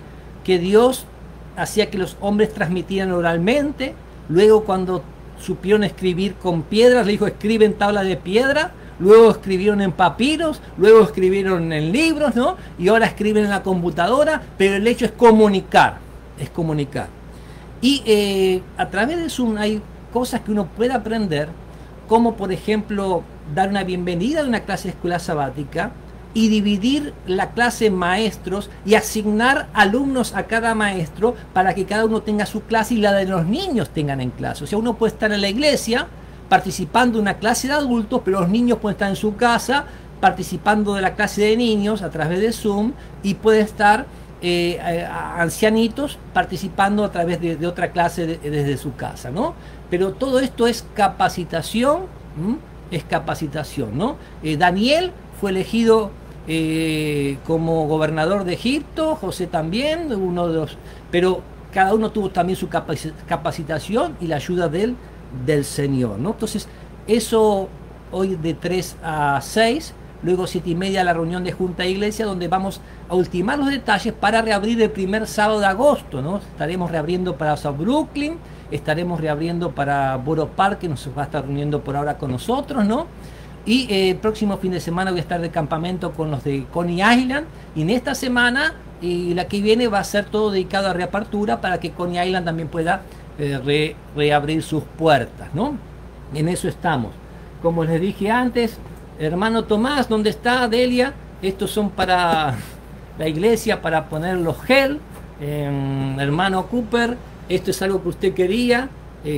Dios hacía que los hombres transmitieran oralmente. Luego, cuando supieron escribir con piedras, le dijo: escribe en tabla de piedra. Luego escribieron en papiros, luego escribieron en libros, ¿no? Y ahora escriben en la computadora, pero el hecho es comunicar, Y a través de Zoom hay cosas que uno puede aprender, como por ejemplo dar una bienvenida de una clase de escuela sabática y dividir la clase en maestros y asignar alumnos a cada maestro para que cada uno tenga su clase y la de los niños tengan en clase. O sea, uno puede estar en la iglesia participando de una clase de adultos, pero los niños pueden estar en su casa participando de la clase de niños a través de Zoom, y puede estar ancianitos participando a través de otra clase desde su casa, ¿no? Pero todo esto es capacitación, ¿no? Daniel fue elegido como gobernador de Egipto, José también, uno de los, pero cada uno tuvo también su capacitación y la ayuda del Señor, ¿no? Entonces, eso hoy de 3 a 6, luego 7:30 la reunión de Junta de Iglesia, donde vamos a ultimar los detalles para reabrir el primer sábado de agosto, ¿no? Estaremos reabriendo para South Brooklyn, estaremos reabriendo para Borough Park, que nos va a estar reuniendo por ahora con nosotros, ¿no? Y el próximo fin de semana voy a estar de campamento con los de Coney Island, y en esta semana y la que viene va a ser todo dedicado a reapertura para que Coney Island también pueda reabrir sus puertas, ¿no? En eso estamos. Como les dije antes, hermano Tomás, ¿dónde está Delia? Estos son para la iglesia, para poner los gel. Hermano Cooper, esto es algo que usted quería.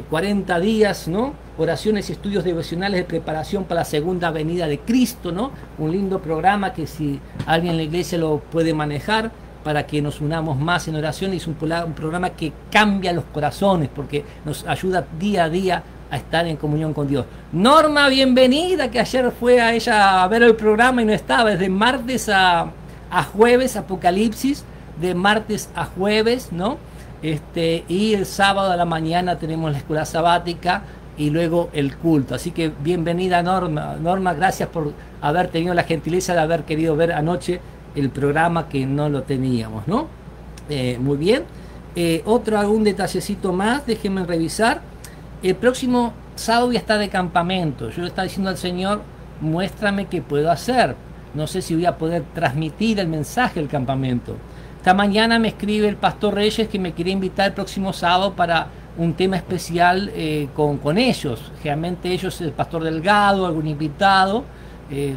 40 días, ¿no? Oraciones y estudios devocionales de preparación para la segunda venida de Cristo, ¿no? Un lindo programa que si alguien en la iglesia lo puede manejar para que nos unamos más en oración. Es un programa que cambia los corazones porque nos ayuda día a día a estar en comunión con Dios. Norma, bienvenida, que ayer fue a ella a ver el programa y no estaba. Es de martes a jueves, Apocalipsis, de martes a jueves, ¿no? Y el sábado a la mañana tenemos la escuela sabática y luego el culto. Así que bienvenida Norma. Norma, gracias por haber tenido la gentileza de haber querido ver anoche el programa que no lo teníamos, ¿no? Muy bien. Algún detallecito más, déjenme revisar. El próximo sábado ya está de campamento. Yo le estaba diciendo al Señor, muéstrame qué puedo hacer. No sé si voy a poder transmitir el mensaje del campamento. Esta mañana me escribe el pastor Reyes que me quiere invitar el próximo sábado para un tema especial con ellos. Generalmente ellos, el pastor Delgado, algún invitado,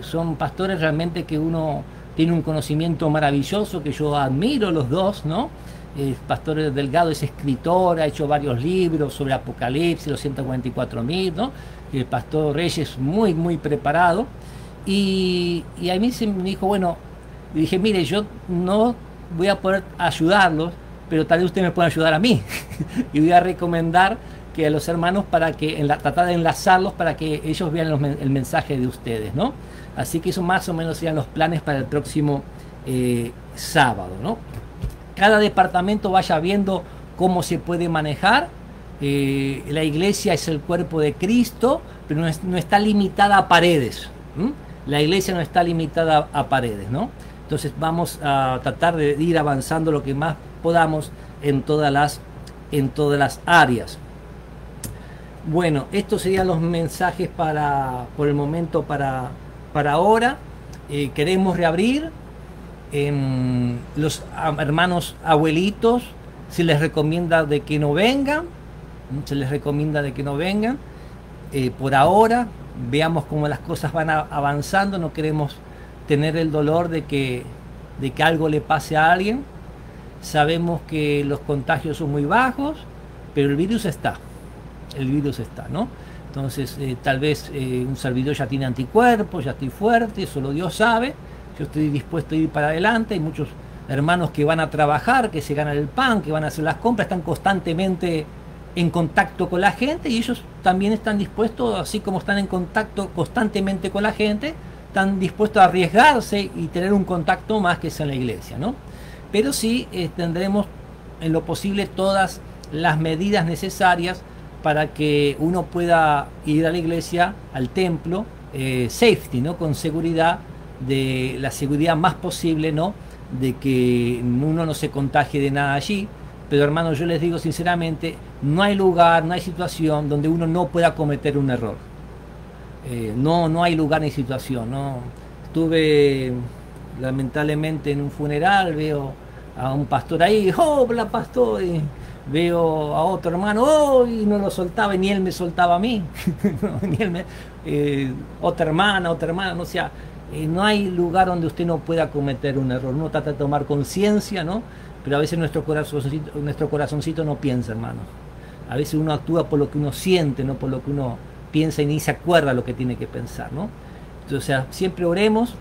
son pastores realmente que uno tiene un conocimiento maravilloso, que yo admiro los dos, ¿no? El pastor Delgado es escritor, ha hecho varios libros sobre Apocalipsis, los 144.000, ¿no? El pastor Reyes muy, muy preparado. Y a mí se me dijo, bueno, dije, mire, yo no voy a poder ayudarlos, pero tal vez usted me pueda ayudar a mí. Y voy a recomendar que a los hermanos para que tratar de enlazarlos para que ellos vean el mensaje de ustedes, ¿no? Así que eso más o menos serían los planes para el próximo sábado, ¿no? Cada departamento vaya viendo cómo se puede manejar. La iglesia es el cuerpo de Cristo, pero no está limitada a paredes. La iglesia no está limitada a paredes, ¿no? Entonces vamos a tratar de ir avanzando lo que más podamos en todas las áreas. Bueno, estos serían los mensajes por el momento para ahora. Queremos reabrir. Los hermanos abuelitos se les recomienda de que no vengan. Por ahora veamos cómo las cosas van avanzando. No queremos tener el dolor de que algo le pase a alguien. Sabemos que los contagios son muy bajos, pero el virus está, ¿no? Entonces tal vez un servidor ya tiene anticuerpos, ya estoy fuerte, solo Dios sabe. Yo estoy dispuesto a ir para adelante. Hay muchos hermanos que van a trabajar, que se ganan el pan, que van a hacer las compras, están constantemente en contacto con la gente, y ellos también están dispuestos, así como están en contacto constantemente con la gente, están dispuestos a arriesgarse y tener un contacto más que es en la iglesia, ¿no? Pero sí tendremos en lo posible todas las medidas necesarias para que uno pueda ir a la iglesia, al templo, safety, ¿no? Con seguridad, de la seguridad más posible, ¿no? De que uno no se contagie de nada allí. Pero hermanos, yo les digo sinceramente, no hay lugar, no hay situación donde uno no pueda cometer un error. No hay lugar ni situación, ¿no? Estuve lamentablemente en un funeral, veo a un pastor ahí, hola pastor, y veo a otro hermano, y no lo soltaba, y ni él me soltaba a mí. Otra hermana, no sea, no hay lugar donde usted no pueda cometer un error. Uno trata de tomar conciencia, ¿no? Pero a veces nuestro corazoncito no piensa, hermano. A veces uno actúa por lo que uno siente, no por lo que uno piensa, y ni se acuerda lo que tiene que pensar, ¿no? Entonces, o sea, siempre oremos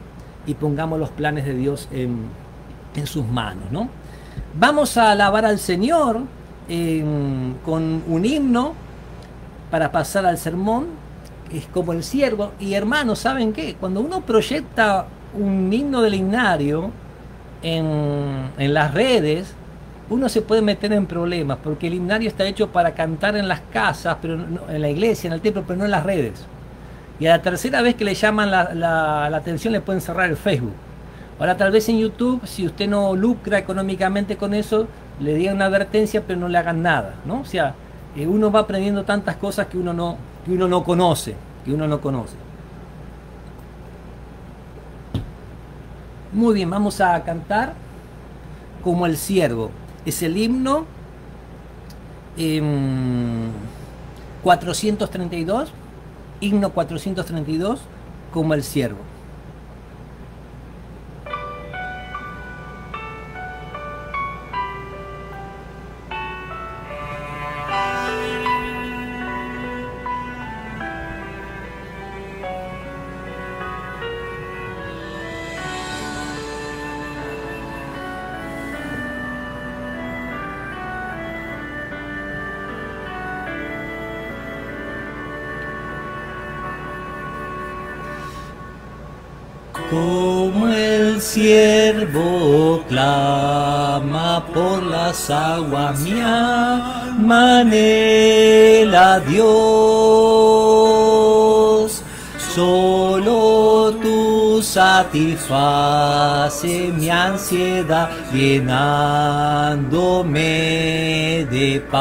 y pongamos los planes de Dios en sus manos, ¿no? Vamos a alabar al Señor con un himno para pasar al sermón. Es como el siervo. Y hermanos, ¿saben qué? Cuando uno proyecta un himno del himnario en las redes, uno se puede meter en problemas, porque el himnario está hecho para cantar en las casas, pero no, en la iglesia, en el templo, pero no en las redes. Y a la tercera vez que le llaman la atención, le pueden cerrar el Facebook. Ahora tal vez en YouTube, si usted no lucra económicamente con eso, le digan una advertencia, pero no le hagan nada, ¿no? O sea, uno va aprendiendo tantas cosas que uno no conoce. Muy bien, vamos a cantar como el siervo. Es el himno em, 432, himno 432, como el siervo. Como el siervo clama por las aguas, mi alma anhela a Dios. Solo tú satisfaces mi ansiedad, llenándome de paz.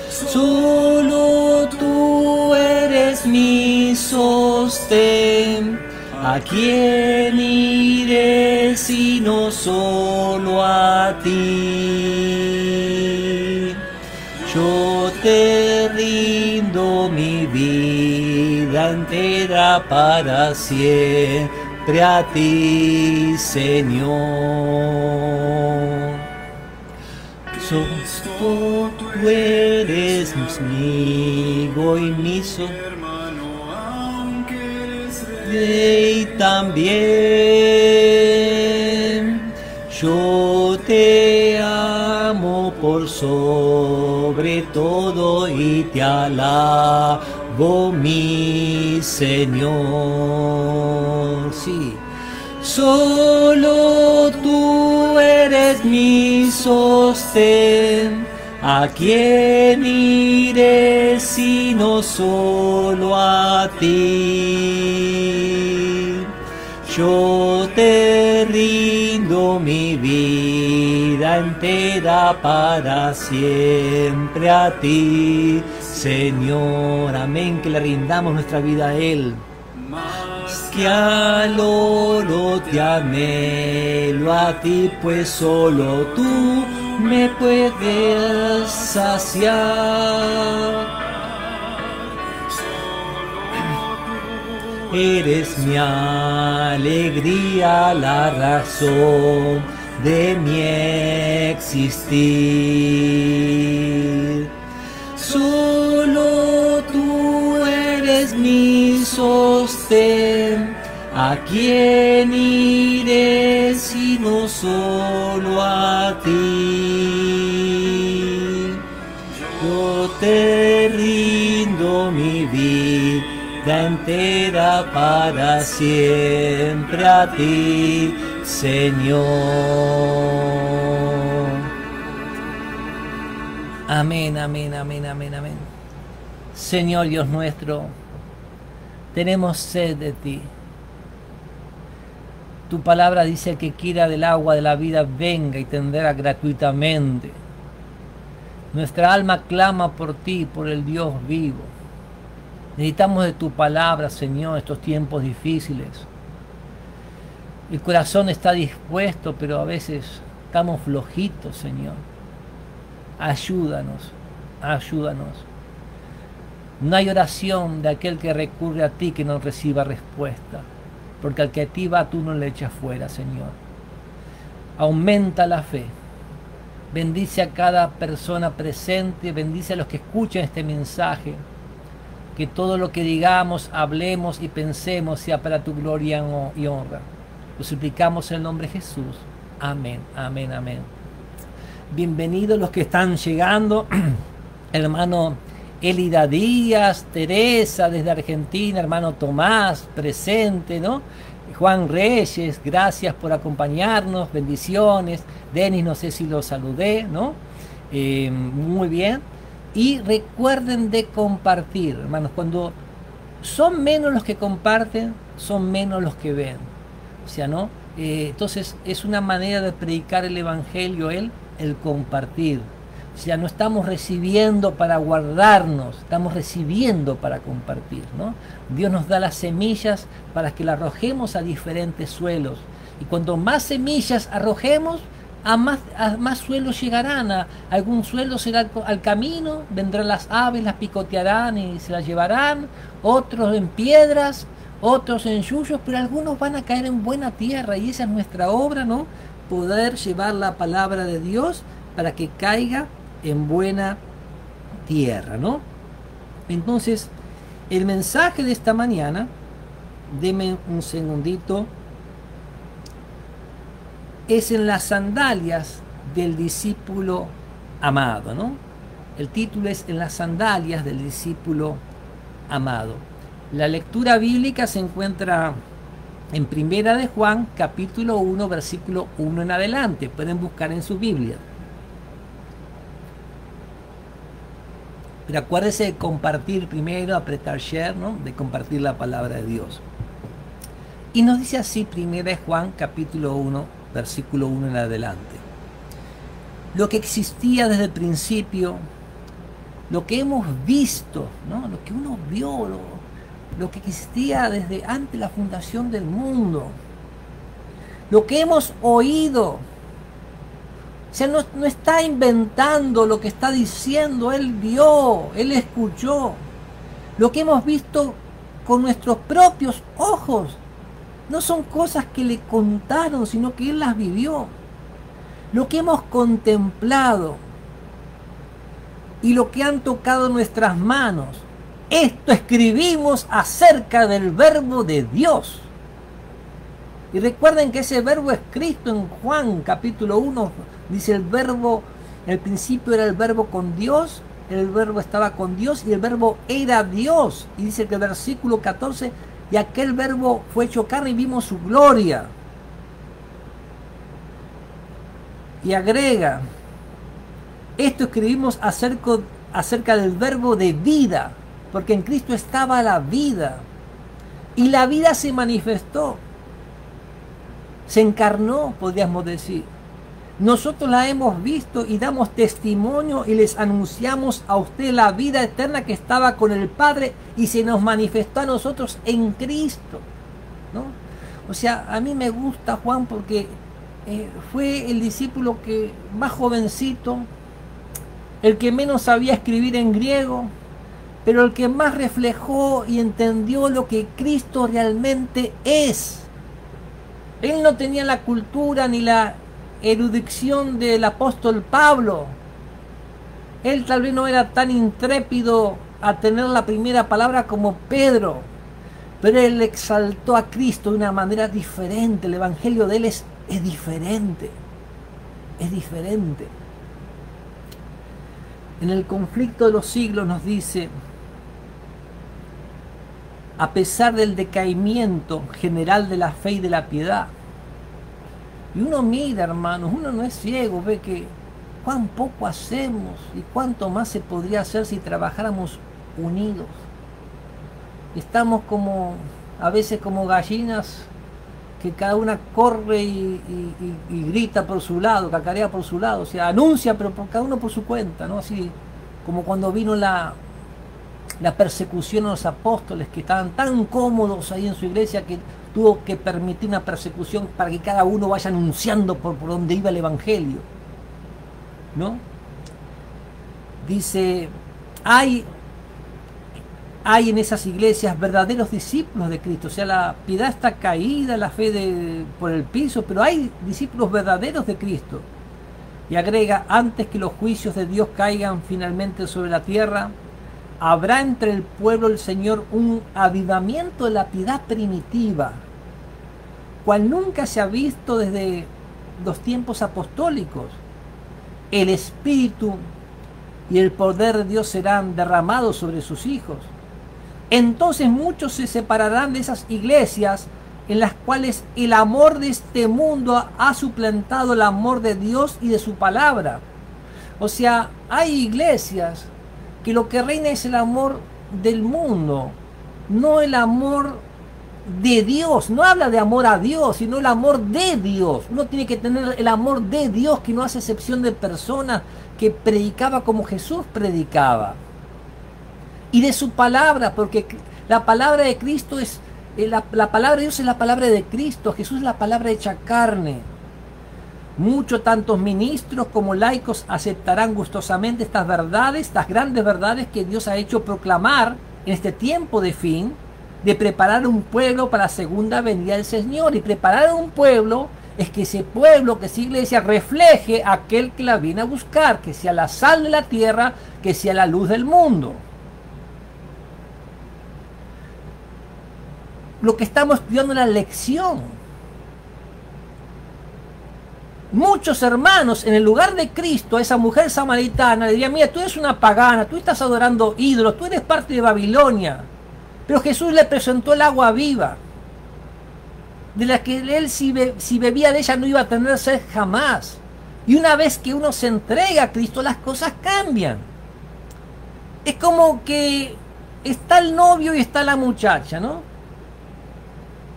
Solo tú eres mi sostén. ¿A quién iré sino solo a ti? Yo te rindo mi vida entera para siempre a ti, Señor. Tú eres mi amigo y mi y también yo te amo por sobre todo y te alabo, mi Señor. Sí. Solo tú eres mi sostén. ¿A quién iré sino solo a ti? Yo te rindo mi vida entera para siempre a ti, Señor. Amén, que le rindamos nuestra vida a Él. Que al oro te anhelo a ti, pues solo tú me puedes saciar. Eres mi alegría, la razón de mi existir. Solo tú eres mi sostén. ¿A quién iré sino solo a ti? Yo te rindo mi vida entera para siempre a ti, Señor. Amén, amén, amén, amén, amén. Señor Dios nuestro, tenemos sed de ti. Tu palabra dice que quiera del agua de la vida venga y tendrá gratuitamente. Nuestra alma clama por ti, por el Dios vivo. Necesitamos de tu palabra, Señor, estos tiempos difíciles. El corazón está dispuesto, pero a veces estamos flojitos, Señor. Ayúdanos, ayúdanos. No hay oración de aquel que recurre a ti que no reciba respuesta, porque al que a ti va tú no le echas fuera, Señor. Aumenta la fe. Bendice a cada persona presente, bendice a los que escuchan este mensaje. Que todo lo que digamos, hablemos y pensemos sea para tu gloria y honra. Lo suplicamos en el nombre de Jesús. Amén, amén, amén. Bienvenidos los que están llegando. Hermano Elida Díaz, Teresa desde Argentina, hermano Tomás presente, ¿no? Juan Reyes, gracias por acompañarnos, bendiciones. Denis, no sé si lo saludé, ¿no? Muy bien. Y recuerden de compartir, hermanos, cuando son menos los que comparten, son menos los que ven. O sea, ¿no? Entonces es una manera de predicar el Evangelio, el compartir. O sea, no estamos recibiendo para guardarnos, estamos recibiendo para compartir, ¿no? Dios nos da las semillas para que las arrojemos a diferentes suelos. Y cuanto más semillas arrojemos, a más suelos llegarán, algún suelo será al camino, vendrán las aves, las picotearán y se las llevarán, otros en piedras, otros en yuyos, pero algunos van a caer en buena tierra, y esa es nuestra obra, ¿no? Poder llevar la palabra de Dios para que caiga en buena tierra, ¿no? Entonces, el mensaje de esta mañana, deme un segundito, es en las sandalias del discípulo amado, ¿no? El título es En las sandalias del discípulo amado. La lectura bíblica se encuentra en Primera de Juan, capítulo 1, versículo 1 en adelante. Pueden buscar en su Biblia. Pero acuérdense de compartir primero, apretar share, ¿no? De compartir la palabra de Dios. Y nos dice así Primera de Juan, capítulo 1, versículo 1 en adelante. Lo que existía desde el principio, lo que hemos visto, ¿no? Lo que uno vio, lo que existía desde antes de la fundación del mundo, lo que hemos oído. O sea, no está inventando lo que está diciendo, él vio, él escuchó. Lo que hemos visto con nuestros propios ojos. No son cosas que le contaron, sino que él las vivió. Lo que hemos contemplado y lo que han tocado nuestras manos. Esto escribimos acerca del verbo de Dios. Y recuerden que ese verbo es Cristo. En Juan capítulo 1 dice el verbo, el principio era el verbo con Dios, el verbo estaba con Dios y el verbo era Dios. Y dice que el versículo 14, y aquel verbo fue hecho carne y vimos su gloria. Y agrega, esto escribimos acerca del verbo de vida, porque en Cristo estaba la vida. Y la vida se manifestó, se encarnó, podríamos decir. Nosotros la hemos visto y damos testimonio y les anunciamos a usted la vida eterna que estaba con el Padre y se nos manifestó a nosotros en Cristo, ¿no? O sea, a mí me gusta Juan porque fue el discípulo que más jovencito, el que menos sabía escribir en griego, pero el que más reflejó y entendió lo que Cristo realmente es. Él no tenía la cultura ni la erudición del apóstol Pablo. Él tal vez no era tan intrépido a tener la primera palabra como Pedro, pero él exaltó a Cristo de una manera diferente. El evangelio de él es diferente. Es diferente. En el conflicto de los siglos nos dice, a pesar del decaimiento general de la fe y de la piedad. Y uno mira, hermanos, uno no es ciego, ve que cuán poco hacemos y cuánto más se podría hacer si trabajáramos unidos. Estamos como, a veces como gallinas, que cada una corre y grita por su lado, cacarea por su lado, o sea, anuncia, pero por cada uno por su cuenta, ¿no? Así como cuando vino la persecución a los apóstoles, que estaban tan cómodos ahí en su iglesia que tuvo que permitir una persecución para que cada uno vaya anunciando por donde iba el evangelio, ¿no? Dice, hay en esas iglesias verdaderos discípulos de Cristo. O sea, la piedad está caída, la fe por el piso, pero hay discípulos verdaderos de Cristo. Y agrega, antes que los juicios de Dios caigan finalmente sobre la tierra, habrá entre el pueblo del Señor un avivamiento de la piedad primitiva, cual nunca se ha visto desde los tiempos apostólicos. El Espíritu y el poder de Dios serán derramados sobre sus hijos. Entonces muchos se separarán de esas iglesias en las cuales el amor de este mundo ha suplantado el amor de Dios y de su palabra. O sea, hay iglesias que lo que reina es el amor del mundo, no el amor de Dios. No habla de amor a Dios, sino el amor de Dios. Uno tiene que tener el amor de Dios, que no hace excepción de personas, que predicaba como Jesús predicaba. Y de su palabra, porque la palabra de Cristo es, la palabra de Dios es la palabra de Cristo, Jesús es la palabra hecha carne. Muchos, tantos ministros como laicos, aceptarán gustosamente estas verdades, estas grandes verdades que Dios ha hecho proclamar en este tiempo de fin, de preparar un pueblo para la segunda venida del Señor. Y preparar un pueblo es que ese pueblo, que esa iglesia, refleje a aquel que la viene a buscar, que sea la sal de la tierra, que sea la luz del mundo. Lo que estamos estudiando es la lección. Muchos hermanos, en el lugar de Cristo, a esa mujer samaritana, le dirían: mira, tú eres una pagana, tú estás adorando ídolos, tú eres parte de Babilonia. Pero Jesús le presentó el agua viva, de la que él, si bebía de ella, no iba a tener sed jamás. Y una vez que uno se entrega a Cristo, las cosas cambian. Es como que está el novio y está la muchacha, ¿no?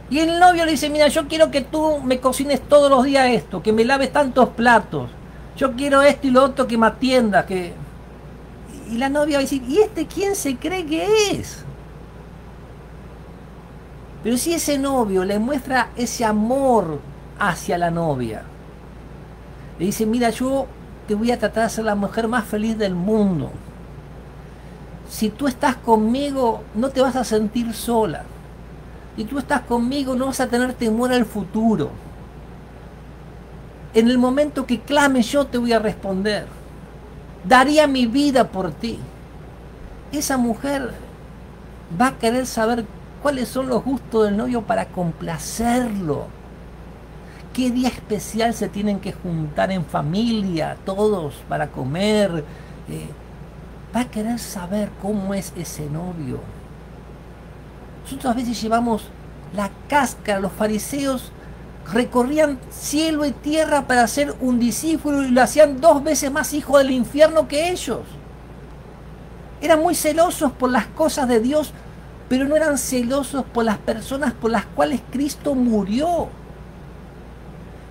Y el novio le dice: mira, yo quiero que tú me cocines todos los días esto, que me laves tantos platos, yo quiero esto y lo otro, que me atiendas, que... Y la novia va a decir: ¿y este quién se cree que es? Pero si ese novio le muestra ese amor hacia la novia, le dice: mira, yo te voy a tratar de ser la mujer más feliz del mundo, si tú estás conmigo no te vas a sentir sola, si tú estás conmigo no vas a tener temor al futuro, en el momento que clames yo te voy a responder, daría mi vida por ti. Esa mujer va a querer saber cuáles son los gustos del novio para complacerlo, qué día especial se tienen que juntar en familia todos para comer. Va a querer saber cómo es ese novio. Nosotros a veces llevamos la cáscara. Los fariseos recorrían cielo y tierra para ser un discípulo y lo hacían 2 veces más hijo del infierno que ellos. Eran muy celosos por las cosas de Dios, pero no eran celosos por las personas por las cuales Cristo murió.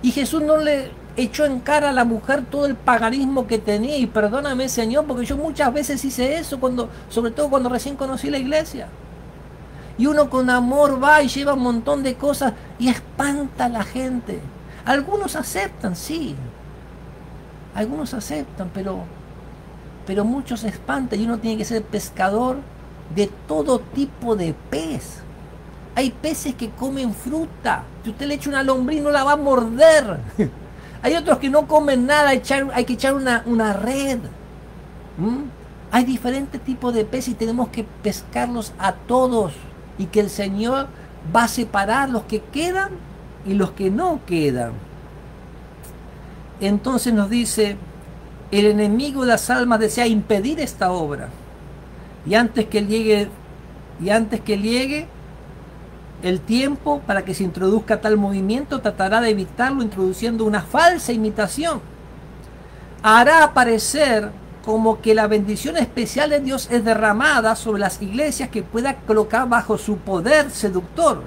Y Jesús no le echó en cara a la mujer todo el paganismo que tenía. Y perdóname, Señor, porque yo muchas veces hice eso, sobre todo cuando recién conocí la iglesia. Y uno con amor va y lleva un montón de cosas y espanta a la gente. Algunos aceptan, sí. Algunos aceptan, pero muchos se espantan, y uno tiene que ser pescador de todo tipo de pez. Hay peces que comen fruta. Si usted le echa una lombriz no la va a morder. Hay otros que no comen nada, hay que echar una red. Hay diferentes tipos de peces y tenemos que pescarlos a todos. Y que el Señor va a separar los que quedan y los que no quedan. Entonces nos dice: el enemigo de las almas desea impedir esta obra. Y antes que llegue el tiempo para que se introduzca tal movimiento, tratará de evitarlo introduciendo una falsa imitación. Hará aparecer como que la bendición especial de Dios es derramada sobre las iglesias que pueda colocar bajo su poder seductor.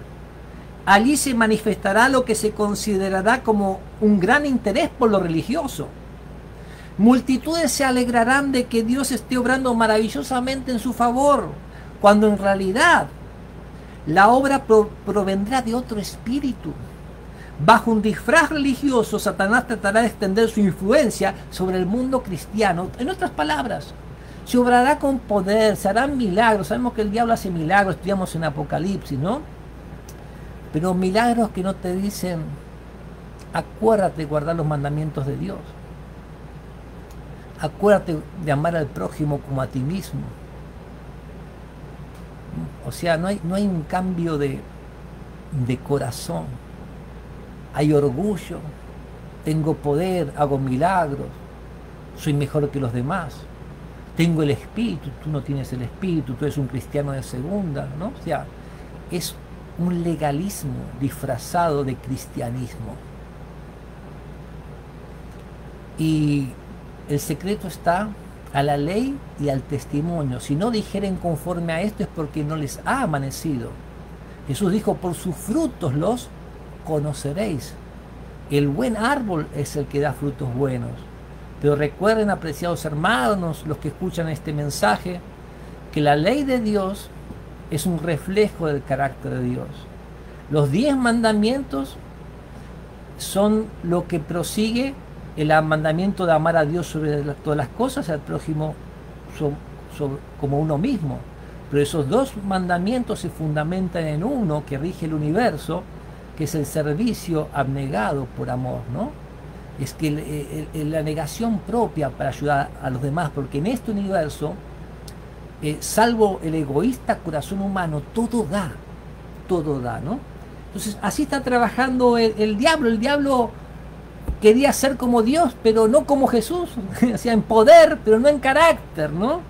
Allí se manifestará lo que se considerará como un gran interés por lo religioso. Multitudes se alegrarán de que Dios esté obrando maravillosamente en su favor, cuando en realidad la obra provendrá de otro espíritu. Bajo un disfraz religioso, Satanás tratará de extender su influencia sobre el mundo cristiano. En otras palabras, se obrará con poder, se harán milagros. Sabemos que el diablo hace milagros, estudiamos en Apocalipsis, ¿no? Pero milagros que no te dicen: acuérdate de guardar los mandamientos de Dios. Acuérdate de amar al prójimo como a ti mismo. O sea, no hay un cambio de corazón. Hay orgullo, tengo poder, hago milagros, soy mejor que los demás, tengo el espíritu, tú no tienes el espíritu, tú eres un cristiano de segunda, ¿no? O sea, es un legalismo disfrazado de cristianismo. Y el secreto está a la ley y al testimonio. Si no dijeren conforme a esto es porque no les ha amanecido. Jesús dijo: por sus frutos los conoceréis. El buen árbol es el que da frutos buenos. Pero recuerden, apreciados hermanos, los que escuchan este mensaje, que la ley de Dios es un reflejo del carácter de Dios. Los 10 mandamientos son lo que prosigue el mandamiento de amar a Dios sobre todas las cosas, al prójimo como uno mismo. Pero esos dos mandamientos se fundamentan en uno que rige el universo, que es el servicio abnegado por amor, ¿no? Es que la negación propia para ayudar a los demás, porque en este universo, salvo el egoísta corazón humano, todo da, ¿no? Entonces así está trabajando el diablo. El diablo quería ser como Dios, pero no como Jesús, o sea, en poder, pero no en carácter, ¿no?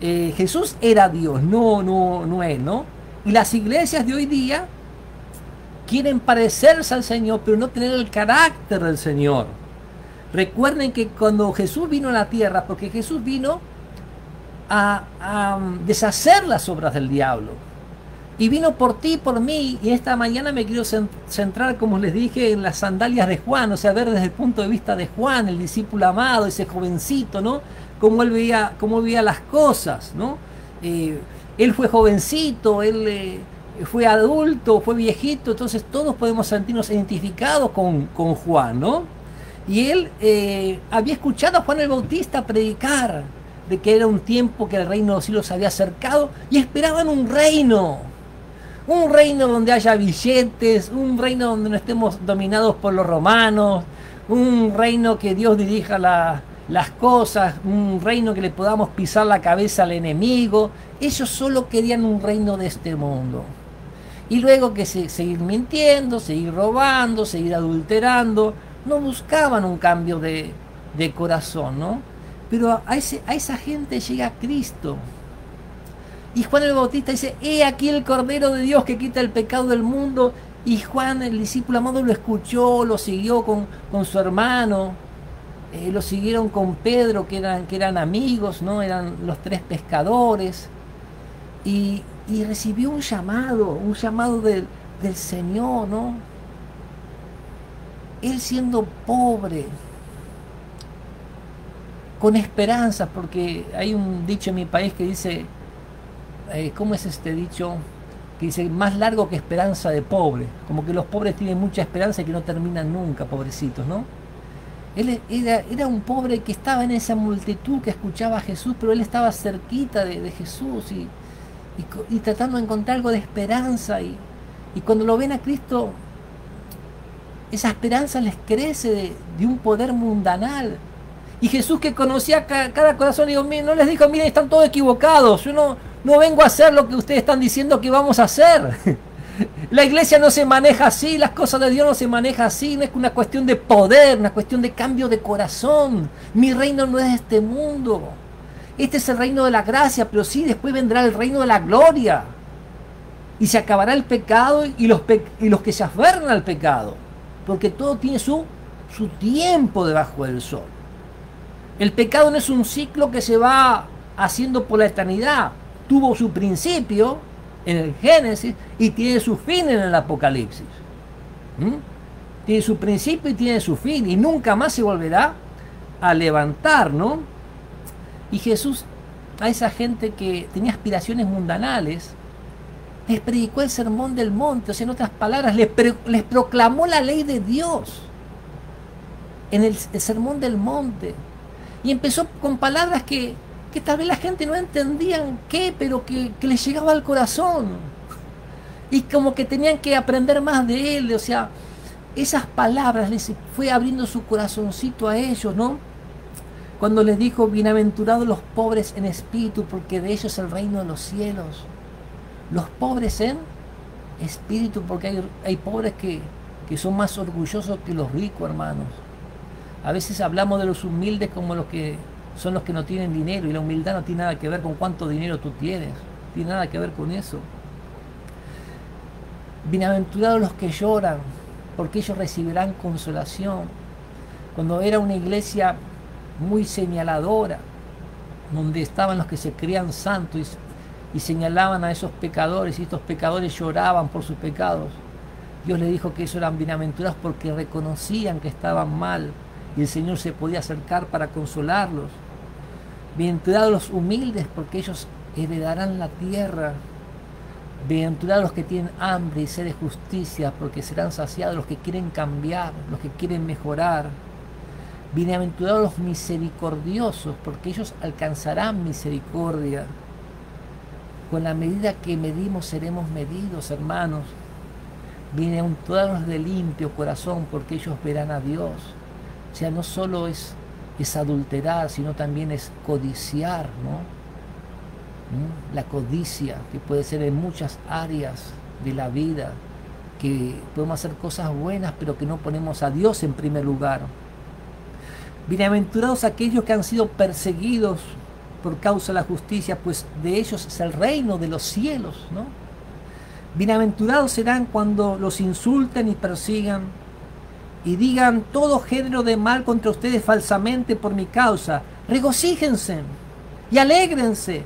Jesús era Dios, no él, ¿no? Y las iglesias de hoy día quieren parecerse al Señor, pero no tener el carácter del Señor. Recuerden que cuando Jesús vino a la tierra, porque Jesús vino a deshacer las obras del diablo, y vino por ti y por mí, y esta mañana me quiero centrar, como les dije, en las sandalias de Juan, o sea, ver desde el punto de vista de Juan, el discípulo amado, ese jovencito, ¿no? Cómo él veía las cosas, ¿no? Él fue jovencito, él fue adulto, fue viejito, entonces todos podemos sentirnos identificados con Juan, ¿no? Y él había escuchado a Juan el Bautista predicar de que era un tiempo que el reino de los cielos se había acercado y esperaban un reino donde haya billetes, un reino donde no estemos dominados por los romanos, un reino que Dios dirija las cosas, un reino que le podamos pisar la cabeza al enemigo. Ellos solo querían un reino de este mundo. Y luego que seguir mintiendo, seguir robando, seguir adulterando, no buscaban un cambio de corazón, ¿no? Pero a esa gente llega Cristo. Y Juan el Bautista dice, he aquí el Cordero de Dios que quita el pecado del mundo. Y Juan, el discípulo amado, lo escuchó, lo siguió con su hermano, lo siguieron con Pedro, que eran amigos, ¿no? Eran los tres pescadores. Y recibió un llamado del Señor, ¿no? Él siendo pobre, con esperanza, porque hay un dicho en mi país que dice, ¿cómo es este dicho? Que dice, más largo que esperanza de pobre, como que los pobres tienen mucha esperanza y que no terminan nunca, pobrecitos, ¿no? Él era un pobre que estaba en esa multitud que escuchaba a Jesús, pero él estaba cerquita de Jesús y tratando de encontrar algo de esperanza, y cuando lo ven a Cristo, esa esperanza les crece de un poder mundanal. Y Jesús, que conocía cada corazón, no les dijo, miren, están todos equivocados, yo no vengo a hacer lo que ustedes están diciendo que vamos a hacer. La iglesia no se maneja así, las cosas de Dios no se maneja así, no es una cuestión de poder, una cuestión de cambio de corazón. Mi reino no es de este mundo. Este es el reino de la gracia, pero sí, después vendrá el reino de la gloria. Y se acabará el pecado y los que se aferran al pecado. Porque todo tiene su tiempo debajo del sol. El pecado no es un ciclo que se va haciendo por la eternidad. Tuvo su principio en el Génesis y tiene su fin en el Apocalipsis. Tiene su principio y tiene su fin, y nunca más se volverá a levantar, ¿no? Y Jesús, a esa gente que tenía aspiraciones mundanales, les predicó el sermón del monte, o sea, en otras palabras, les proclamó la ley de Dios en el sermón del monte. Y empezó con palabras que tal vez la gente no entendían qué, pero que les llegaba al corazón. Y como que tenían que aprender más de él, o sea, esas palabras les fue abriendo su corazoncito a ellos, ¿no? Cuando les dijo, bienaventurados los pobres en espíritu, porque de ellos es el reino de los cielos. Los pobres en espíritu, porque hay pobres que son más orgullosos que los ricos, hermanos. A veces hablamos de los humildes como los que son los que no tienen dinero, y la humildad no tiene nada que ver con cuánto dinero tú tienes, no tiene nada que ver con eso. Bienaventurados los que lloran, porque ellos recibirán consolación. Cuando era una iglesia muy señaladora, donde estaban los que se creían santos y señalaban a esos pecadores, y estos pecadores lloraban por sus pecados, Dios les dijo que ellos eran bienaventurados porque reconocían que estaban mal y el Señor se podía acercar para consolarlos. Bienaventurados los humildes, porque ellos heredarán la tierra. Bienaventurados los que tienen hambre y sed de justicia, porque serán saciados. Los que quieren cambiar, los que quieren mejorar. Bienaventurados los misericordiosos, porque ellos alcanzarán misericordia. Con la medida que medimos seremos medidos, hermanos. Bienaventurados los de limpio corazón, porque ellos verán a Dios. O sea, no solo es adulterar, sino también es codiciar, ¿no? La codicia, que puede ser en muchas áreas de la vida, que podemos hacer cosas buenas, pero que no ponemos a Dios en primer lugar. Bienaventurados aquellos que han sido perseguidos por causa de la justicia, pues de ellos es el reino de los cielos, ¿no? Bienaventurados serán cuando los insulten y persigan y digan todo género de mal contra ustedes falsamente por mi causa. Regocíjense y alégrense,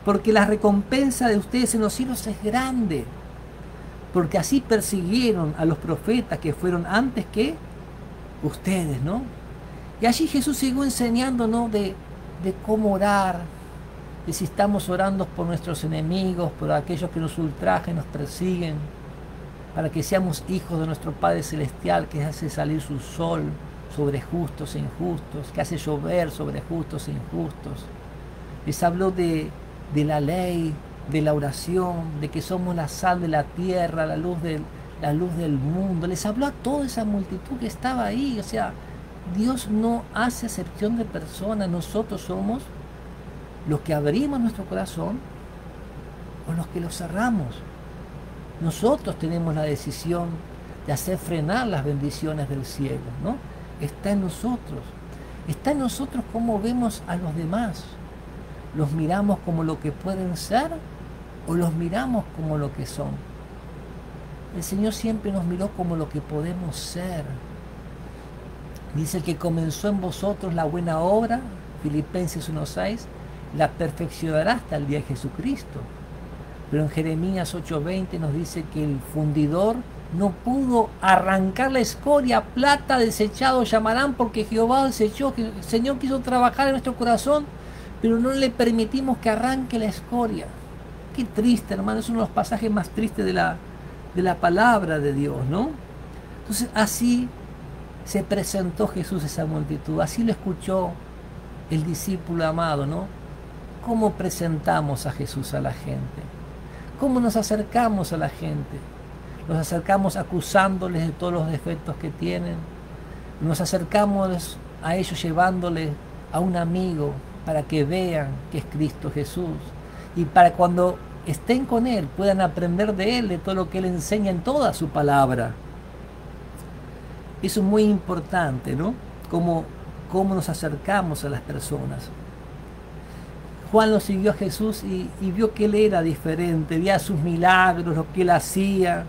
porque la recompensa de ustedes en los cielos es grande, porque así persiguieron a los profetas que fueron antes que ustedes, ¿no? Y allí Jesús siguió enseñándonos de cómo orar, de si estamos orando por nuestros enemigos, por aquellos que nos ultrajan, nos persiguen, para que seamos hijos de nuestro Padre Celestial, que hace salir su sol sobre justos e injustos, que hace llover sobre justos e injustos. Les habló de la ley, de la oración, de que somos la sal de la tierra, la luz del mundo. Les habló a toda esa multitud que estaba ahí. O sea, Dios no hace acepción de personas. Nosotros somos los que abrimos nuestro corazón o los que lo cerramos. Nosotros tenemos la decisión de hacer frenar las bendiciones del cielo, ¿no? Está en nosotros. Está en nosotros cómo vemos a los demás. ¿Los miramos como lo que pueden ser o los miramos como lo que son? El Señor siempre nos miró como lo que podemos ser. Dice que comenzó en vosotros la buena obra, Filipenses 1:6, la perfeccionará hasta el día de Jesucristo. Pero en Jeremías 8:20 nos dice que el fundidor no pudo arrancar la escoria, plata desechado llamarán, porque Jehová desechó, que el Señor quiso trabajar en nuestro corazón, pero no le permitimos que arranque la escoria. Qué triste, hermano, es uno de los pasajes más tristes de la palabra de Dios, ¿no? Entonces así se presentó Jesús a esa multitud, así lo escuchó el discípulo amado, ¿no? ¿Cómo presentamos a Jesús a la gente? ¿Cómo nos acercamos a la gente? Nos acercamos acusándoles de todos los defectos que tienen. Nos acercamos a ellos llevándoles a un amigo para que vean que es Cristo Jesús. Y para cuando estén con Él puedan aprender de Él, de todo lo que Él enseña en toda su palabra. Eso es muy importante, ¿no? Cómo nos acercamos a las personas. Juan lo siguió a Jesús y vio que Él era diferente, veía sus milagros, lo que Él hacía.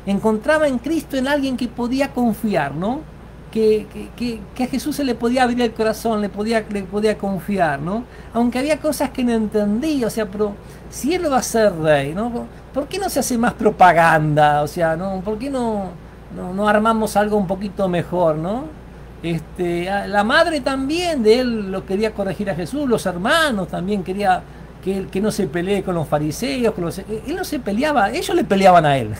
Encontraba en Cristo en alguien que podía confiar, ¿no? Que a Jesús se le podía abrir el corazón, le podía confiar, ¿no? Aunque había cosas que no entendía, o sea, pero si Él va a ser rey, ¿no? ¿Por qué no se hace más propaganda? O sea, ¿no? ¿Por qué no armamos algo un poquito mejor, ¿no? La madre también de Él lo quería corregir a Jesús, los hermanos también quería que no se pelee con los fariseos, Él no se peleaba, ellos le peleaban a Él.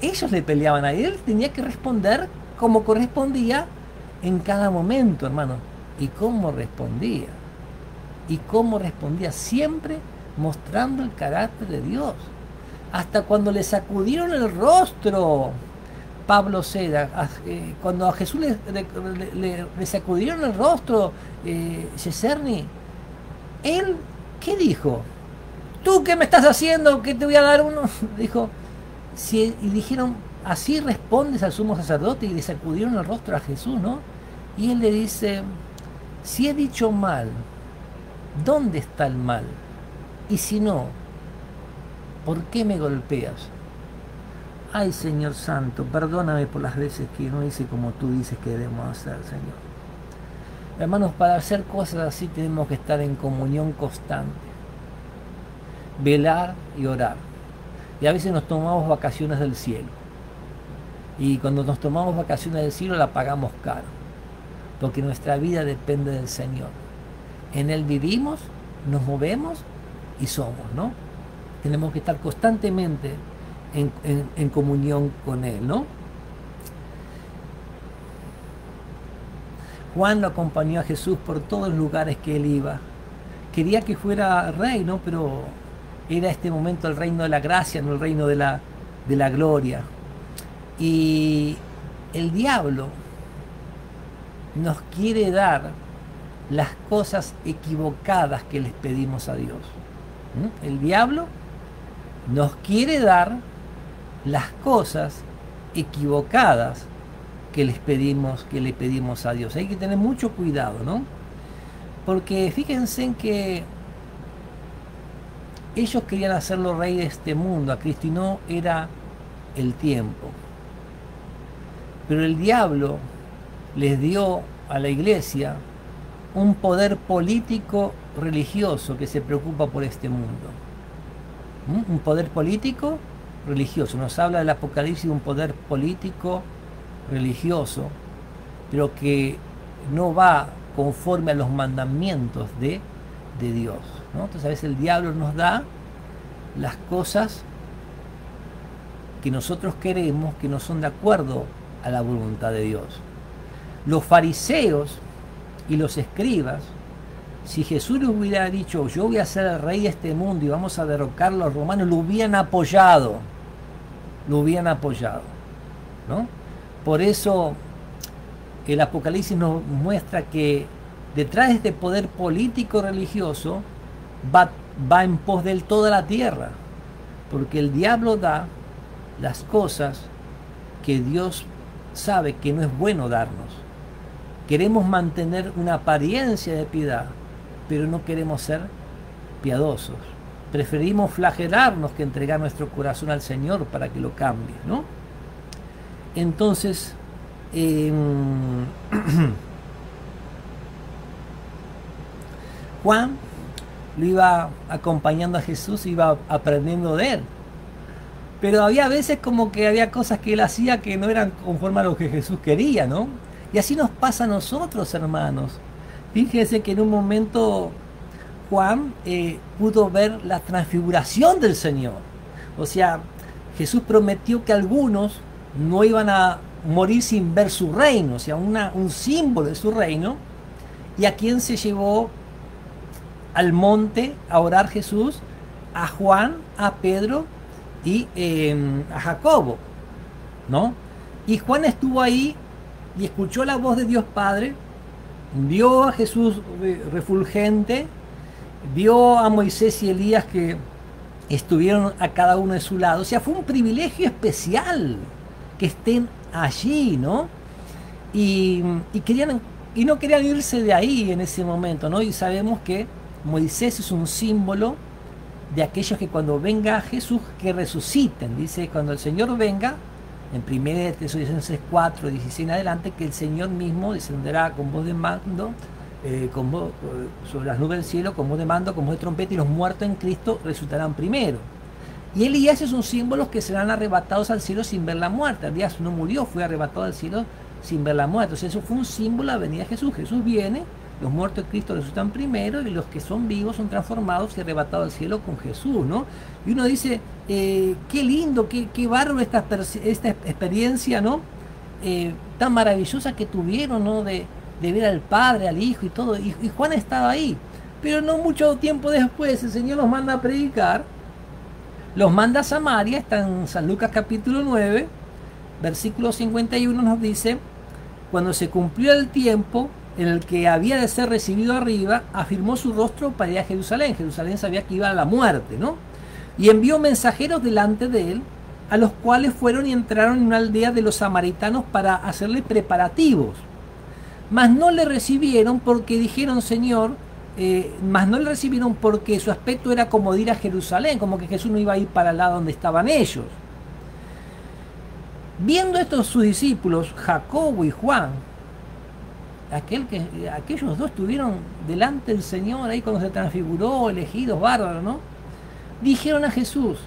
Ellos le peleaban a Él, tenía que responder como correspondía en cada momento, hermano. ¿Y cómo respondía? ¿Y cómo respondía? Siempre mostrando el carácter de Dios. Hasta cuando le sacudieron el rostro, Pablo Seda, cuando a Jesús le sacudieron el rostro, Yeserni, él, ¿qué dijo? ¿Tú qué me estás haciendo? ¿Qué te voy a dar uno? Dijo, y dijeron, así respondes al sumo sacerdote, y le sacudieron el rostro a Jesús, ¿no? Y él le dice, si he dicho mal, ¿dónde está el mal? Y si no, ¿por qué me golpeas? Ay, Señor Santo, perdóname por las veces que no hice como tú dices que debemos hacer, Señor. Hermanos, para hacer cosas así tenemos que estar en comunión constante, velar y orar. Y a veces nos tomamos vacaciones del cielo. Y cuando nos tomamos vacaciones del cielo la pagamos caro, porque nuestra vida depende del Señor. En Él vivimos, nos movemos y somos, ¿no? Tenemos que estar constantemente en comunión con Él, ¿no? Juan lo acompañó a Jesús por todos los lugares que Él iba. Quería que fuera rey, ¿no? Pero era este momento el reino de la gracia, no el reino de la gloria. Y el diablo nos quiere dar las cosas equivocadas que les pedimos a Dios. El diablo nos quiere dar las cosas equivocadas que le pedimos a Dios. Hay que tener mucho cuidado, ¿no? Porque fíjense en que ellos querían hacerlo rey de este mundo, a Cristo, y no era el tiempo. Pero el diablo les dio a la iglesia un poder político religioso que se preocupa por este mundo. Un poder político religioso. Nos habla del Apocalipsis de un poder político religioso, pero que no va conforme a los mandamientos de Dios, ¿no? Entonces a veces el diablo nos da las cosas que nosotros queremos, que no son de acuerdo a la voluntad de Dios. Los fariseos y los escribas, si Jesús les hubiera dicho, yo voy a ser el rey de este mundo y vamos a derrocar a los romanos, lo hubieran apoyado, ¿no? Por eso el Apocalipsis nos muestra que detrás de este poder político religioso va en pos de él toda la tierra, porque el diablo da las cosas que Dios sabe que no es bueno darnos. Queremos mantener una apariencia de piedad, pero no queremos ser piadosos. Preferimos flagelarnos que entregar nuestro corazón al Señor para que lo cambie, ¿no? Entonces, Juan lo iba acompañando a Jesús, iba aprendiendo de él. Pero había veces como que había cosas que él hacía que no eran conforme a lo que Jesús quería, ¿no? Y así nos pasa a nosotros, hermanos. Fíjense que en un momento Juan pudo ver la transfiguración del Señor. O sea, Jesús prometió que algunos no iban a morir sin ver su reino, o sea, un símbolo de su reino. ¿Y a quién se llevó al monte a orar Jesús? A Juan, a Pedro y a Jacobo, ¿no? Y Juan estuvo ahí y escuchó la voz de Dios Padre, vio a Jesús refulgente, vio a Moisés y Elías que estuvieron a cada uno de su lado. O sea, fue un privilegio especial que estén allí, ¿no? Y no querían irse de ahí en ese momento, ¿no? Y sabemos que Moisés es un símbolo de aquellos que cuando venga Jesús, que resuciten. Dice, cuando el Señor venga, en 1 Tesalonicenses 4, 16 en adelante, que el Señor mismo descenderá con voz de mando, sobre las nubes del cielo, con voz de mando, con voz de trompeta, y los muertos en Cristo resucitarán primero. Y Elías es un símbolo que serán arrebatados al cielo sin ver la muerte. Elías no murió, fue arrebatado al cielo sin ver la muerte. O sea, eso fue un símbolo de la venida de Jesús. Jesús viene, los muertos de Cristo resucitan primero y los que son vivos son transformados y arrebatados al cielo con Jesús, ¿no? Y uno dice, qué lindo, qué bárbaro esta experiencia, ¿no? Tan maravillosa que tuvieron, ¿no? De ver al Padre, al Hijo y todo. Y Juan estaba ahí. Pero no mucho tiempo después el Señor los manda a predicar. Los manda a Samaria, está en San Lucas capítulo 9, versículo 51 nos dice, cuando se cumplió el tiempo en el que había de ser recibido arriba, afirmó su rostro para ir a Jerusalén. Jerusalén sabía que iba a la muerte, ¿no? Y envió mensajeros delante de él, a los cuales fueron y entraron en una aldea de los samaritanos para hacerle preparativos. Mas no le recibieron porque dijeron, Señor, mas no le recibieron porque su aspecto era como de ir a Jerusalén, como que Jesús no iba a ir para allá donde estaban ellos. Viendo estos sus discípulos, Jacobo y Juan, aquellos dos estuvieron delante del Señor ahí cuando se transfiguró, elegidos, bárbaros, ¿no? Dijeron a Jesús,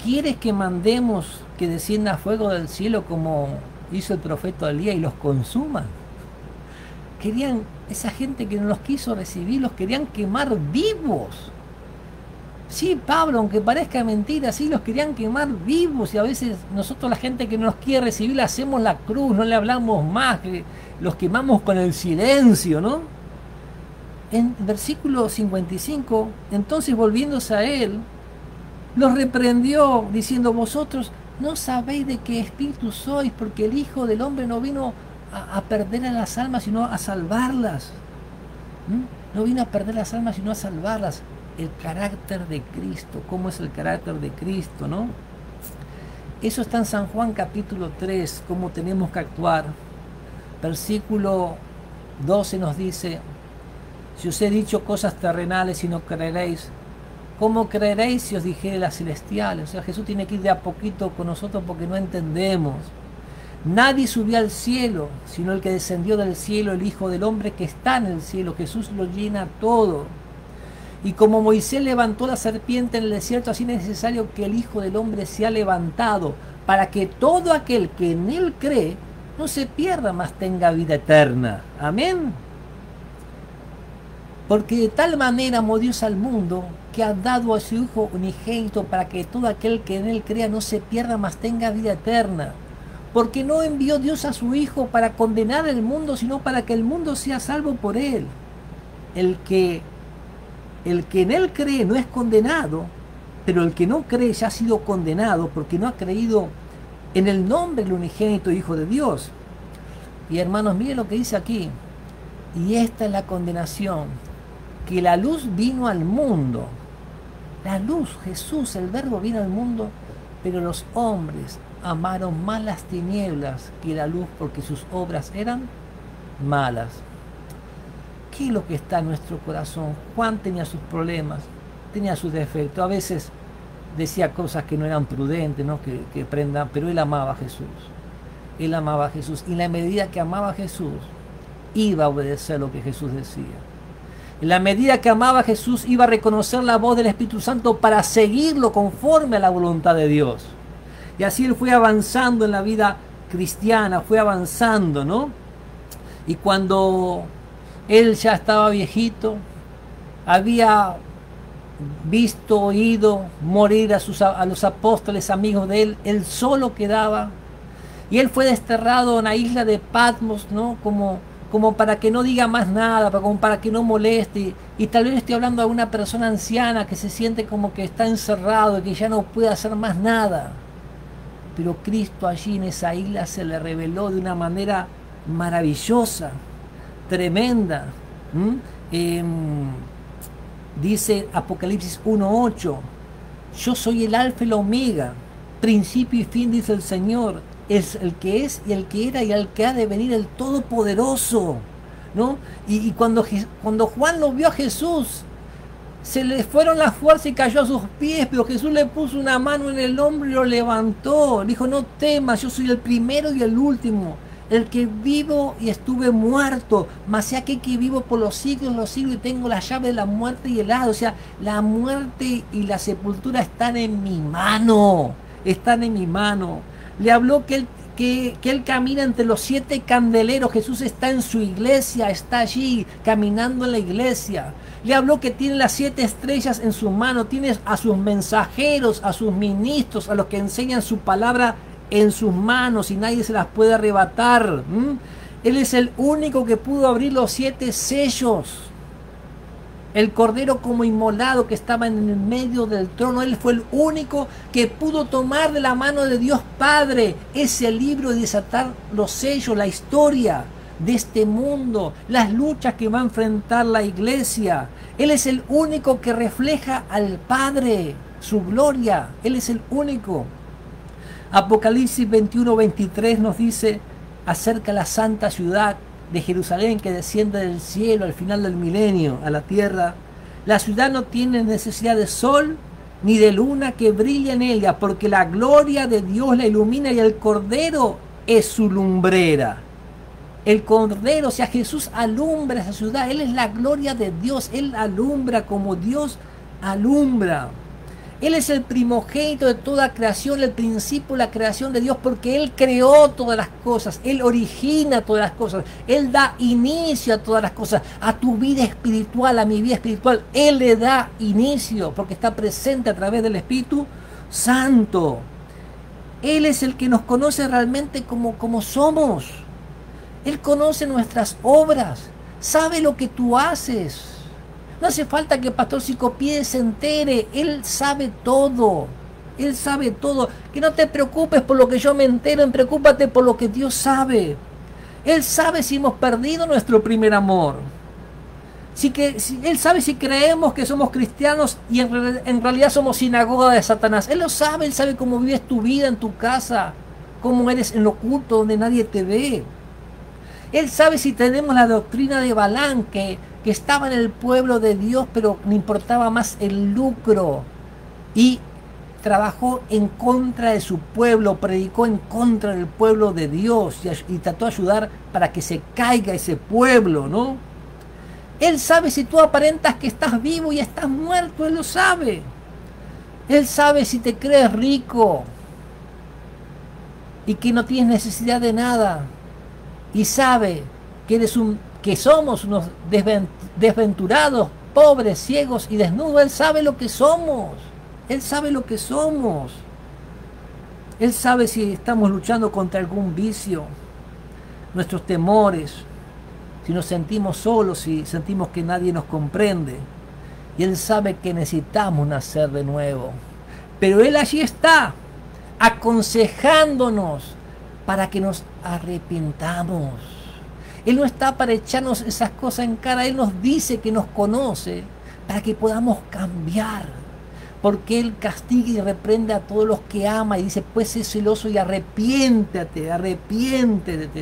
¿quieres que mandemos que descienda fuego del cielo como hizo el profeta Elías y los consuma? Querían, esa gente que no los quiso recibir, los querían quemar vivos. Sí, Pablo, aunque parezca mentira, sí los querían quemar vivos y a veces nosotros la gente que no nos quiere recibir le hacemos la cruz, no le hablamos más, que los quemamos con el silencio, ¿no? En versículo 55, entonces volviéndose a él, los reprendió diciendo, vosotros no sabéis de qué espíritu sois, porque el Hijo del Hombre no vino a perder a las almas, sino a salvarlas. No vino a perder las almas, sino a salvarlas. El carácter de Cristo, ¿cómo es el carácter de Cristo, no? Eso está en San Juan capítulo 3, cómo tenemos que actuar. Versículo 12 nos dice, si os he dicho cosas terrenales y no creeréis, ¿cómo creeréis si os dijere las celestiales? O sea, Jesús tiene que ir de a poquito con nosotros porque no entendemos. Nadie subió al cielo, sino el que descendió del cielo, el Hijo del Hombre que está en el cielo. Jesús lo llena todo. Y como Moisés levantó la serpiente en el desierto, así es necesario que el Hijo del Hombre sea levantado, para que todo aquel que en él cree no se pierda, mas tenga vida eterna. Amén. Porque de tal manera amó Dios al mundo, que ha dado a su Hijo unigénito, para que todo aquel que en él crea no se pierda, mas tenga vida eterna. Porque no envió Dios a su Hijo para condenar al mundo, sino para que el mundo sea salvo por él. El que en él cree no es condenado, pero el que no cree ya ha sido condenado porque no ha creído en el nombre del unigénito Hijo de Dios. Y hermanos, miren lo que dice aquí. Y esta es la condenación, que la luz vino al mundo. La luz, Jesús, el Verbo, vino al mundo, pero los hombres amaron más las tinieblas que la luz, porque sus obras eran malas. ¿Qué es lo que está en nuestro corazón? Juan tenía sus problemas, tenía sus defectos, a veces decía cosas que no eran prudentes, ¿no? que prendan, pero él amaba a Jesús. Él amaba a Jesús, y en la medida que amaba a Jesús, iba a obedecer lo que Jesús decía. En la medida que amaba a Jesús, iba a reconocer la voz del Espíritu Santo para seguirlo conforme a la voluntad de Dios. Y así él fue avanzando en la vida cristiana, fue avanzando, ¿no? Y cuando él ya estaba viejito, había visto, oído morir a los apóstoles amigos de él, él solo quedaba. Y él fue desterrado en la isla de Patmos, ¿no? Como para que no diga más nada, como para que no moleste. Y tal vez estoy hablando de una persona anciana que se siente como que está encerrado y que ya no puede hacer más nada. Pero Cristo allí en esa isla se le reveló de una manera maravillosa, tremenda. Dice Apocalipsis 1:8, yo soy el alfa y la omega, principio y fin, dice el Señor, es el que es y el que era y el que ha de venir, el Todopoderoso, ¿no? Y cuando Juan lo vio a Jesús, se le fueron las fuerzas y cayó a sus pies, pero Jesús le puso una mano en el hombro y lo levantó. Le dijo, no temas, yo soy el primero y el último, el que vivo y estuve muerto, mas sea que vivo por los siglos y tengo la llave de la muerte y el hado. O sea, la muerte y la sepultura están en mi mano, están en mi mano. Le habló que él camina entre los 7 candeleros. Jesús está en su iglesia, está allí caminando en la iglesia. Le habló que tiene las 7 estrellas en su mano, tiene a sus mensajeros, a sus ministros, a los que enseñan su palabra en sus manos y nadie se las puede arrebatar. Él es el único que pudo abrir los 7 sellos. El Cordero como inmolado que estaba en el medio del trono, él fue el único que pudo tomar de la mano de Dios Padre ese libro y desatar los sellos, la historia de este mundo, las luchas que va a enfrentar la iglesia. Él es el único que refleja al Padre, su gloria. Él es el único. Apocalipsis 21:23 nos dice acerca de la santa ciudad de Jerusalén que desciende del cielo al final del milenio a la tierra. La ciudad no tiene necesidad de sol ni de luna que brille en ella, porque la gloria de Dios la ilumina y el Cordero es su lumbrera. El Cordero, o sea, Jesús alumbra esa ciudad. Él es la gloria de Dios. Él alumbra como Dios alumbra. Él es el primogénito de toda creación, el principio de la creación de Dios, porque Él creó todas las cosas, Él origina todas las cosas, Él da inicio a todas las cosas, a tu vida espiritual, a mi vida espiritual. Él le da inicio, porque está presente a través del Espíritu Santo. Él es el que nos conoce realmente como somos. Él conoce nuestras obras, sabe lo que tú haces. No hace falta que Pastor Psicopiede se entere, Él sabe todo. Él sabe todo. Que no te preocupes por lo que yo me entero, preocúpate por lo que Dios sabe. Él sabe si hemos perdido nuestro primer amor. Él sabe si creemos que somos cristianos y en realidad somos sinagoga de Satanás. Él lo sabe, Él sabe cómo vives tu vida en tu casa, cómo eres en lo oculto donde nadie te ve. Él sabe si tenemos la doctrina de Balaam, que estaba en el pueblo de Dios, pero le importaba más el lucro. Y trabajó en contra de su pueblo, predicó en contra del pueblo de Dios y trató de ayudar para que se caiga ese pueblo, ¿no? Él sabe si tú aparentas que estás vivo y estás muerto, Él lo sabe. Él sabe si te crees rico y que no tienes necesidad de nada. Y sabe que somos unos desventurados, pobres, ciegos y desnudos. Él sabe lo que somos. Él sabe lo que somos. Él sabe si estamos luchando contra algún vicio, nuestros temores, si nos sentimos solos, si sentimos que nadie nos comprende. Y Él sabe que necesitamos nacer de nuevo. Pero Él allí está, aconsejándonos para que nos arrepintamos. Él no está para echarnos esas cosas en cara. Él nos dice que nos conoce para que podamos cambiar. Porque Él castiga y reprende a todos los que ama y dice, pues sé celoso y arrepiéntete,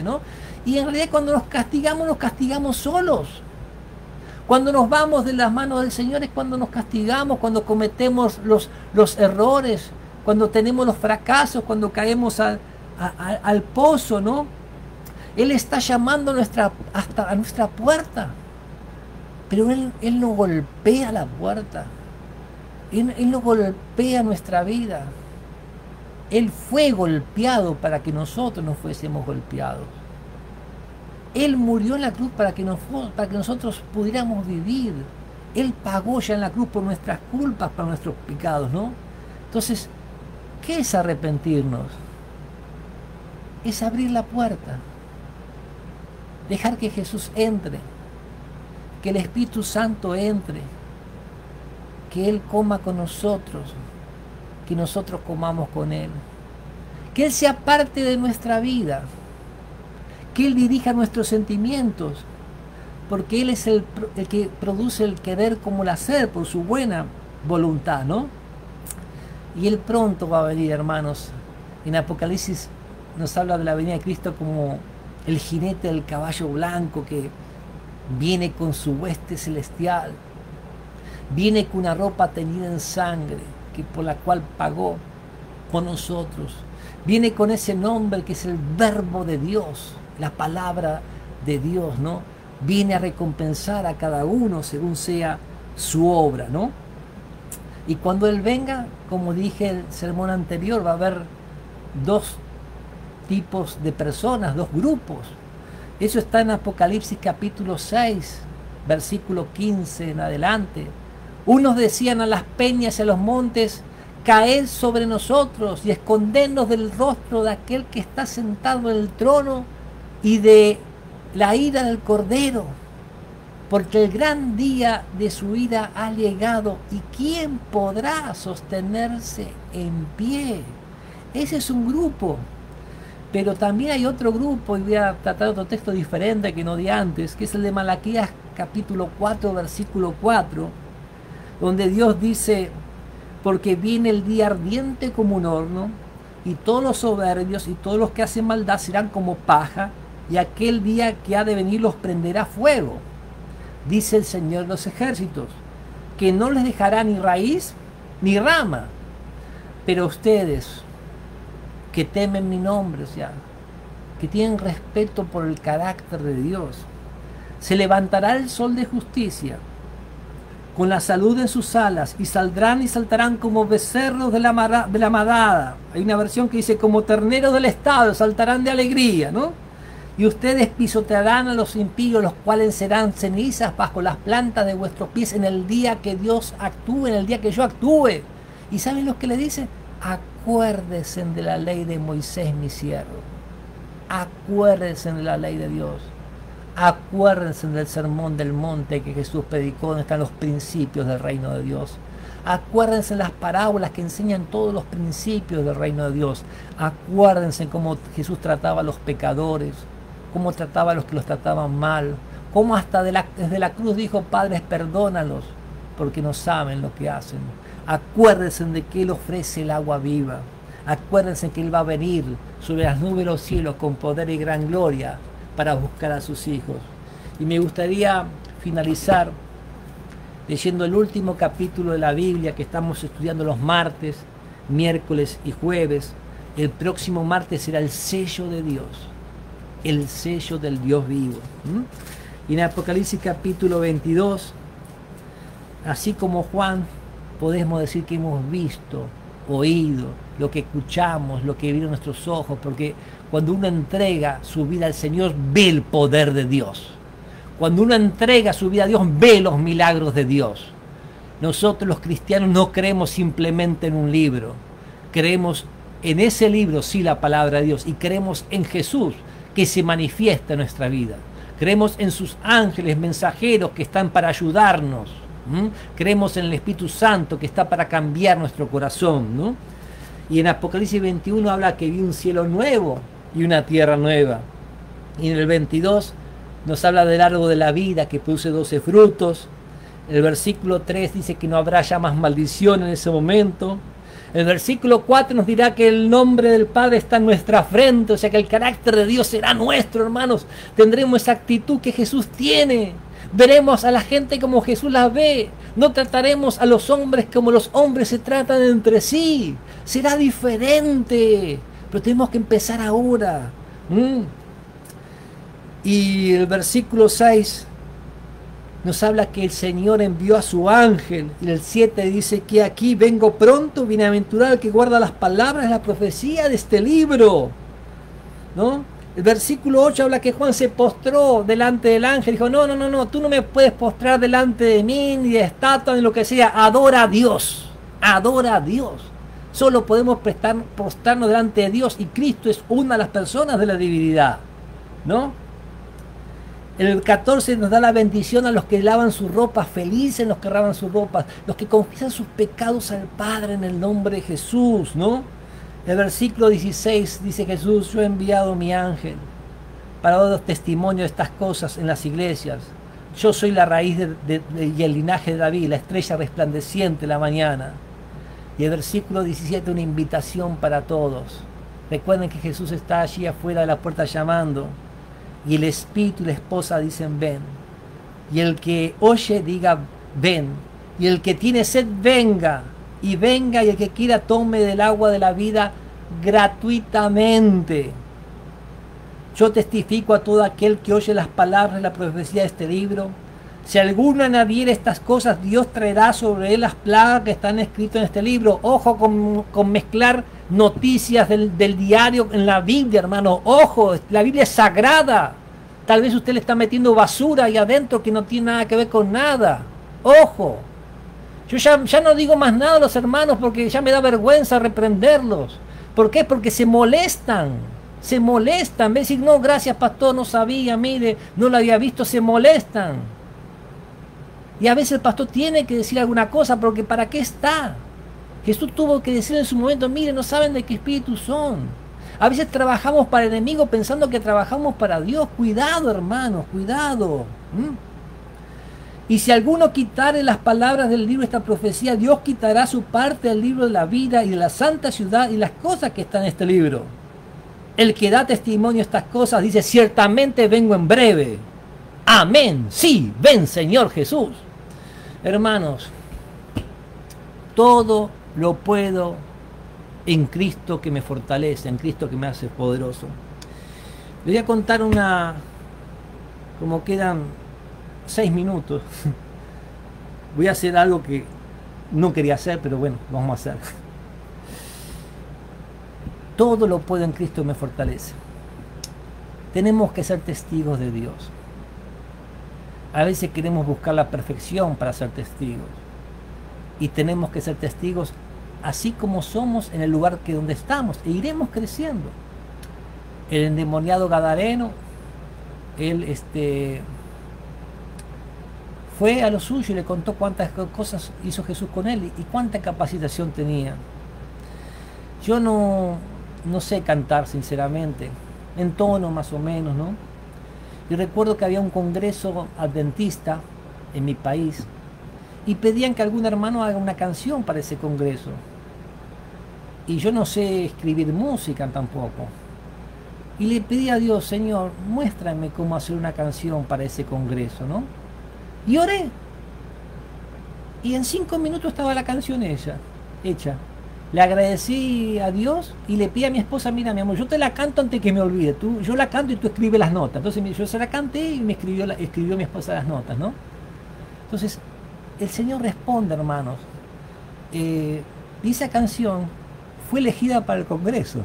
¿no? Y en realidad cuando nos castigamos solos. Cuando nos vamos de las manos del Señor es cuando nos castigamos, cuando cometemos los errores, cuando tenemos los fracasos, cuando caemos al pozo, ¿no? Él está llamando hasta a nuestra puerta, pero Él no golpea la puerta, Él no golpea nuestra vida. Él fue golpeado para que nosotros no fuésemos golpeados. Él murió en la cruz para que nosotros pudiéramos vivir. Él pagó ya en la cruz por nuestras culpas, por nuestros pecados, ¿no? Entonces, ¿qué es arrepentirnos? Es abrir la puerta, dejar que Jesús entre, que el Espíritu Santo entre, que Él coma con nosotros, que nosotros comamos con Él, que Él sea parte de nuestra vida, que Él dirija nuestros sentimientos, porque Él es el que produce el querer como el hacer por su buena voluntad, ¿no? Y Él pronto va a venir, hermanos. En Apocalipsis nos habla de la venida de Cristo como el jinete del caballo blanco que viene con su hueste celestial, viene con una ropa teñida en sangre, por la cual pagó por nosotros, viene con ese nombre que es el Verbo de Dios, la palabra de Dios, ¿no? Viene a recompensar a cada uno según sea su obra, ¿no? Y cuando Él venga, como dije en el sermón anterior, va a haber dos tipos de personas, dos grupos. Eso está en Apocalipsis capítulo 6, versículo 15 en adelante. Unos decían a las peñas y a los montes, caed sobre nosotros y escondernos del rostro de aquel que está sentado en el trono y de la ira del Cordero, porque el gran día de su ira ha llegado, y ¿quién podrá sostenerse en pie? Ese es un grupo. Pero también hay otro grupo, y voy a tratar otro texto diferente que no de antes, que es el de Malaquías capítulo 4, versículo 4, donde Dios dice, porque viene el día ardiente como un horno, y todos los soberbios y todos los que hacen maldad serán como paja, y aquel día que ha de venir los prenderá fuego, dice el Señor de los ejércitos, que no les dejará ni raíz ni rama. Pero ustedes que temen mi nombre, o sea, que tienen respeto por el carácter de Dios, se levantará el sol de justicia con la salud en sus alas, y saldrán y saltarán como becerros de la manada. Hay una versión que dice como terneros del estado, saltarán de alegría, ¿no? Y ustedes pisotearán a los impíos, los cuales serán cenizas bajo las plantas de vuestros pies en el día que Dios actúe, en el día que yo actúe. ¿Y saben lo que le dice? Acuérdense de la ley de Moisés, mi siervo. Acuérdense de la ley de Dios. Acuérdense del sermón del monte que Jesús predicó, donde están los principios del reino de Dios. Acuérdense de las parábolas que enseñan todos los principios del reino de Dios. Acuérdense cómo Jesús trataba a los pecadores, cómo trataba a los que los trataban mal, cómo hasta desde la cruz dijo: Padres, perdónalos, porque no saben lo que hacen. Acuérdense de que Él ofrece el agua viva. Acuérdense que Él va a venir sobre las nubes de los cielos con poder y gran gloria para buscar a sus hijos. Y me gustaría finalizar leyendo el último capítulo de la Biblia que estamos estudiando los martes, miércoles y jueves. El próximo martes será el sello de Dios, el sello del Dios vivo. Y en Apocalipsis capítulo 22, así como Juan, podemos decir que hemos visto, oído, lo que escuchamos, lo que vieron nuestros ojos, porque cuando uno entrega su vida al Señor, ve el poder de Dios. Cuando uno entrega su vida a Dios, ve los milagros de Dios. Nosotros los cristianos no creemos simplemente en un libro. Creemos en ese libro, sí, la palabra de Dios. Y creemos en Jesús, que se manifiesta en nuestra vida. Creemos en sus ángeles mensajeros que están para ayudarnos. Creemos en el Espíritu Santo que está para cambiar nuestro corazón, ¿no? Y en Apocalipsis 21 habla que vi un cielo nuevo y una tierra nueva. Y en el 22 nos habla del árbol de la vida que produce 12 frutos. El versículo 3 dice que no habrá ya más maldición en ese momento. El versículo 4 nos dirá que el nombre del Padre está en nuestra frente, o sea que el carácter de Dios será nuestro, hermanos. Tendremos esa actitud que Jesús tiene. Veremos a la gente como Jesús la ve. No trataremos a los hombres como los hombres se tratan entre sí. Será diferente. Pero tenemos que empezar ahora. Y el versículo 6 nos habla que el Señor envió a su ángel. Y el 7 dice que aquí vengo pronto, bienaventurado el que guarda las palabras de la profecía de este libro, ¿no? El versículo 8 habla que Juan se postró delante del ángel. Dijo: no, tú no me puedes postrar delante de mí, ni de estatua, ni lo que sea. Adora a Dios. Adora a Dios. Solo podemos postrarnos delante de Dios, y Cristo es una de las personas de la divinidad, ¿no? El 14 nos da la bendición a los que lavan sus ropas, felices los que lavan sus ropas, los que confiesan sus pecados al Padre en el nombre de Jesús, ¿no? El versículo 16 dice Jesús: yo he enviado mi ángel para dar testimonio de estas cosas en las iglesias. Yo soy la raíz y el linaje de David, la estrella resplandeciente de la mañana. Y el versículo 17, una invitación para todos. Recuerden que Jesús está allí afuera de la puerta llamando, y el Espíritu y la esposa dicen: ven. Y el que oye diga: ven. Y el que tiene sed, venga. Y venga, y el que quiera tome del agua de la vida gratuitamente. Yo testifico a todo aquel que oye las palabras de la profecía de este libro. Si alguno añadiere estas cosas, Dios traerá sobre él las plagas que están escritas en este libro. Ojo con mezclar noticias del diario en la Biblia, hermano. Ojo, la Biblia es sagrada. Tal vez usted le está metiendo basura ahí adentro que no tiene nada que ver con nada. Ojo. Yo ya no digo más nada a los hermanos porque ya me da vergüenza reprenderlos. ¿Por qué? Porque se molestan. Se molestan. Ven, decir: no, gracias pastor, no sabía, mire, no lo había visto. Se molestan. Y a veces el pastor tiene que decir alguna cosa, porque ¿para qué está? Jesús tuvo que decir en su momento: mire, no saben de qué espíritu son. A veces trabajamos para el enemigo pensando que trabajamos para Dios. Cuidado, hermanos, cuidado. Y si alguno quitare las palabras del libro de esta profecía, Dios quitará su parte del libro de la vida y de la santa ciudad y las cosas que están en este libro. El que da testimonio de estas cosas dice: ciertamente vengo en breve. Amén. Sí, ven Señor Jesús. Hermanos, todo lo puedo en Cristo que me fortalece, en Cristo que me hace poderoso. Les voy a contar como quedan 6 minutos, Voy a hacer algo que no quería hacer, pero bueno, vamos a hacer. Todo lo puedo en Cristo me fortalece. Tenemos que ser testigos de Dios. A veces queremos buscar la perfección para ser testigos. Y tenemos que ser testigos así como somos en el lugar que donde estamos. E iremos creciendo. El endemoniado gadareno, él fue a lo suyo y le contó cuántas cosas hizo Jesús con él y cuánta capacitación tenía. Yo no sé cantar, sinceramente, en tono más o menos, ¿no? Y recuerdo que había un congreso adventista en mi país y pedían que algún hermano haga una canción para ese congreso. Y yo no sé escribir música tampoco. Y le pedí a Dios, Señor, muéstrame cómo hacer una canción para ese congreso, ¿no? Y oré. Y en 5 minutos estaba la canción hecha. Le agradecí a Dios y le pedí a mi esposa, mira mi amor, yo te la canto antes que me olvide. Yo la canto y tú escribes las notas. Entonces yo se la canté y me escribió mi esposa las notas, ¿no? Entonces, el Señor responde, hermanos. Y esa canción fue elegida para el congreso.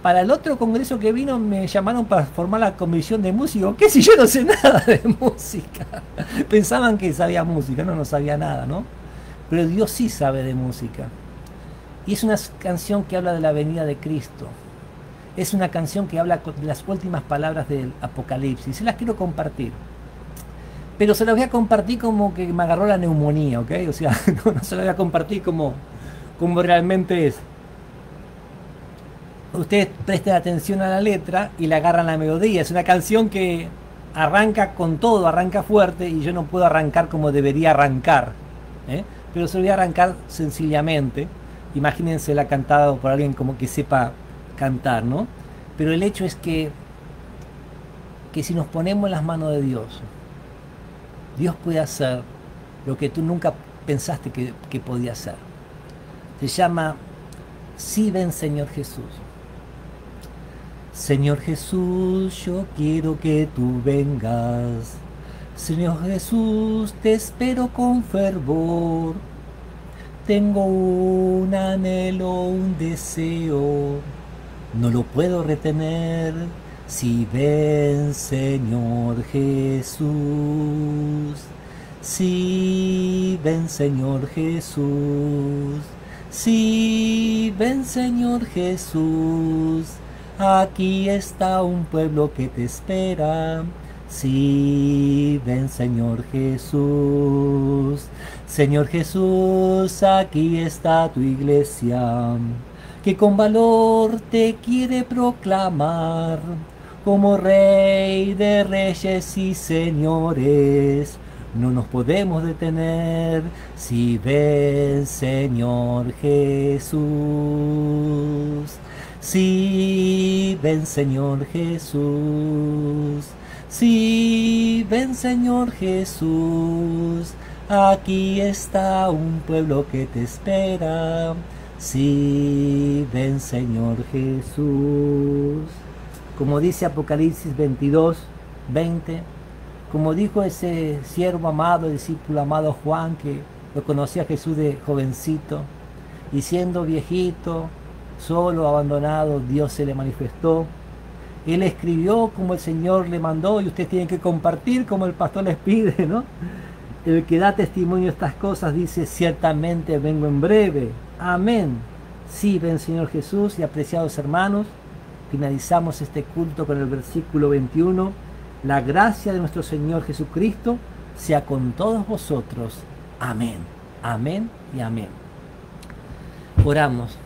Para el otro congreso que vino me llamaron para formar la comisión de músicos. ¿Qué si yo no sé nada de música? Pensaban que sabía música, no sabía nada, ¿no? Pero Dios sí sabe de música. Y es una canción que habla de la venida de Cristo. Es una canción que habla de las últimas palabras del Apocalipsis. Se las quiero compartir. Pero se las voy a compartir como que me agarró la neumonía, ¿ok? O sea, no se las voy a compartir como realmente es. Ustedes presten atención a la letra y le agarran la melodía. Es una canción que arranca con todo, arranca fuerte y yo no puedo arrancar como debería arrancar, ¿eh? Pero se lo voy a arrancar sencillamente. Imagínense la cantada por alguien como que sepa cantar, ¿no? Pero el hecho es que si nos ponemos en las manos de Dios, Dios puede hacer lo que tú nunca pensaste que podía hacer. Se llama Sí ven Señor Jesús. Señor Jesús, yo quiero que tú vengas. Señor Jesús, te espero con fervor. Tengo un anhelo, un deseo, no lo puedo retener. Si ven Señor Jesús, si ven Señor Jesús, si ven Señor Jesús, aquí está un pueblo que te espera. Sí, ven Señor Jesús. Señor Jesús, aquí está tu iglesia, que con valor te quiere proclamar como Rey de reyes y señores. No nos podemos detener. Si ven Señor Jesús. Si ven Señor Jesús. Sí, ven Señor Jesús, aquí está un pueblo que te espera. Sí, ven Señor Jesús. Como dice Apocalipsis 22:20, como dijo ese siervo amado, discípulo amado Juan, que lo conocía a Jesús de jovencito, y siendo viejito, solo, abandonado, Dios se le manifestó. Él escribió como el Señor le mandó y ustedes tienen que compartir como el pastor les pide, ¿no? El que da testimonio de estas cosas dice, ciertamente vengo en breve. Amén. Sí, ven Señor Jesús. Y apreciados hermanos, finalizamos este culto con el versículo 21. La gracia de nuestro Señor Jesucristo sea con todos vosotros. Amén. Amén y amén. Oramos.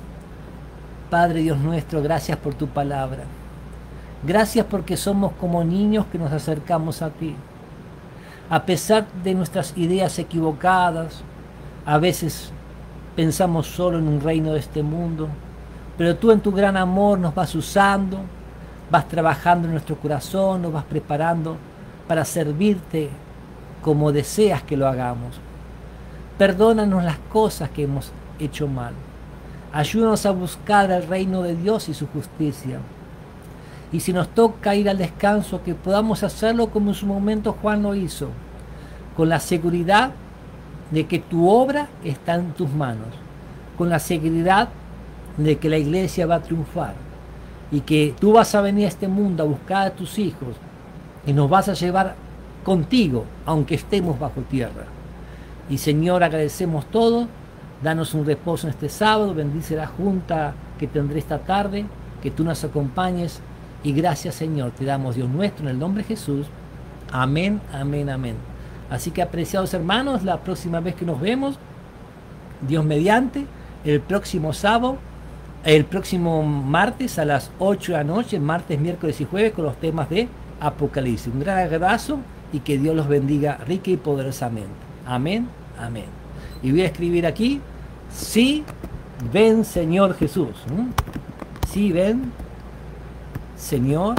Padre Dios nuestro, gracias por tu palabra. Gracias porque somos como niños que nos acercamos a ti. A pesar de nuestras ideas equivocadas, a veces pensamos solo en un reino de este mundo, pero tú en tu gran amor nos vas usando, vas trabajando en nuestro corazón, nos vas preparando para servirte como deseas que lo hagamos. Perdónanos las cosas que hemos hecho mal. Ayúdanos a buscar el reino de Dios y su justicia. Y si nos toca ir al descanso, que podamos hacerlo como en su momento Juan lo hizo, con la seguridad de que tu obra está en tus manos, con la seguridad de que la iglesia va a triunfar y que tú vas a venir a este mundo a buscar a tus hijos y nos vas a llevar contigo, aunque estemos bajo tierra. Y Señor, agradecemos todo, danos un reposo en este sábado, bendice la junta que tendré esta tarde, que tú nos acompañes, y gracias Señor, te damos Dios nuestro, en el nombre de Jesús, amén, amén, amén. Así que apreciados hermanos, la próxima vez que nos vemos, Dios mediante, el próximo sábado, el próximo martes a las 8 de la noche, martes, miércoles y jueves, con los temas de Apocalipsis. Un gran abrazo y que Dios los bendiga rica y poderosamente. Amén, amén. Y voy a escribir aquí, sí, ven Señor Jesús. Sí, ven Señor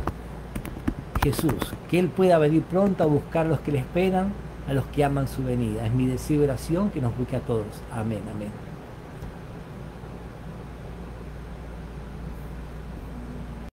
Jesús. Que Él pueda venir pronto a buscar a los que le esperan, a los que aman su venida. Es mi deseo y oración que nos busque a todos. Amén, amén.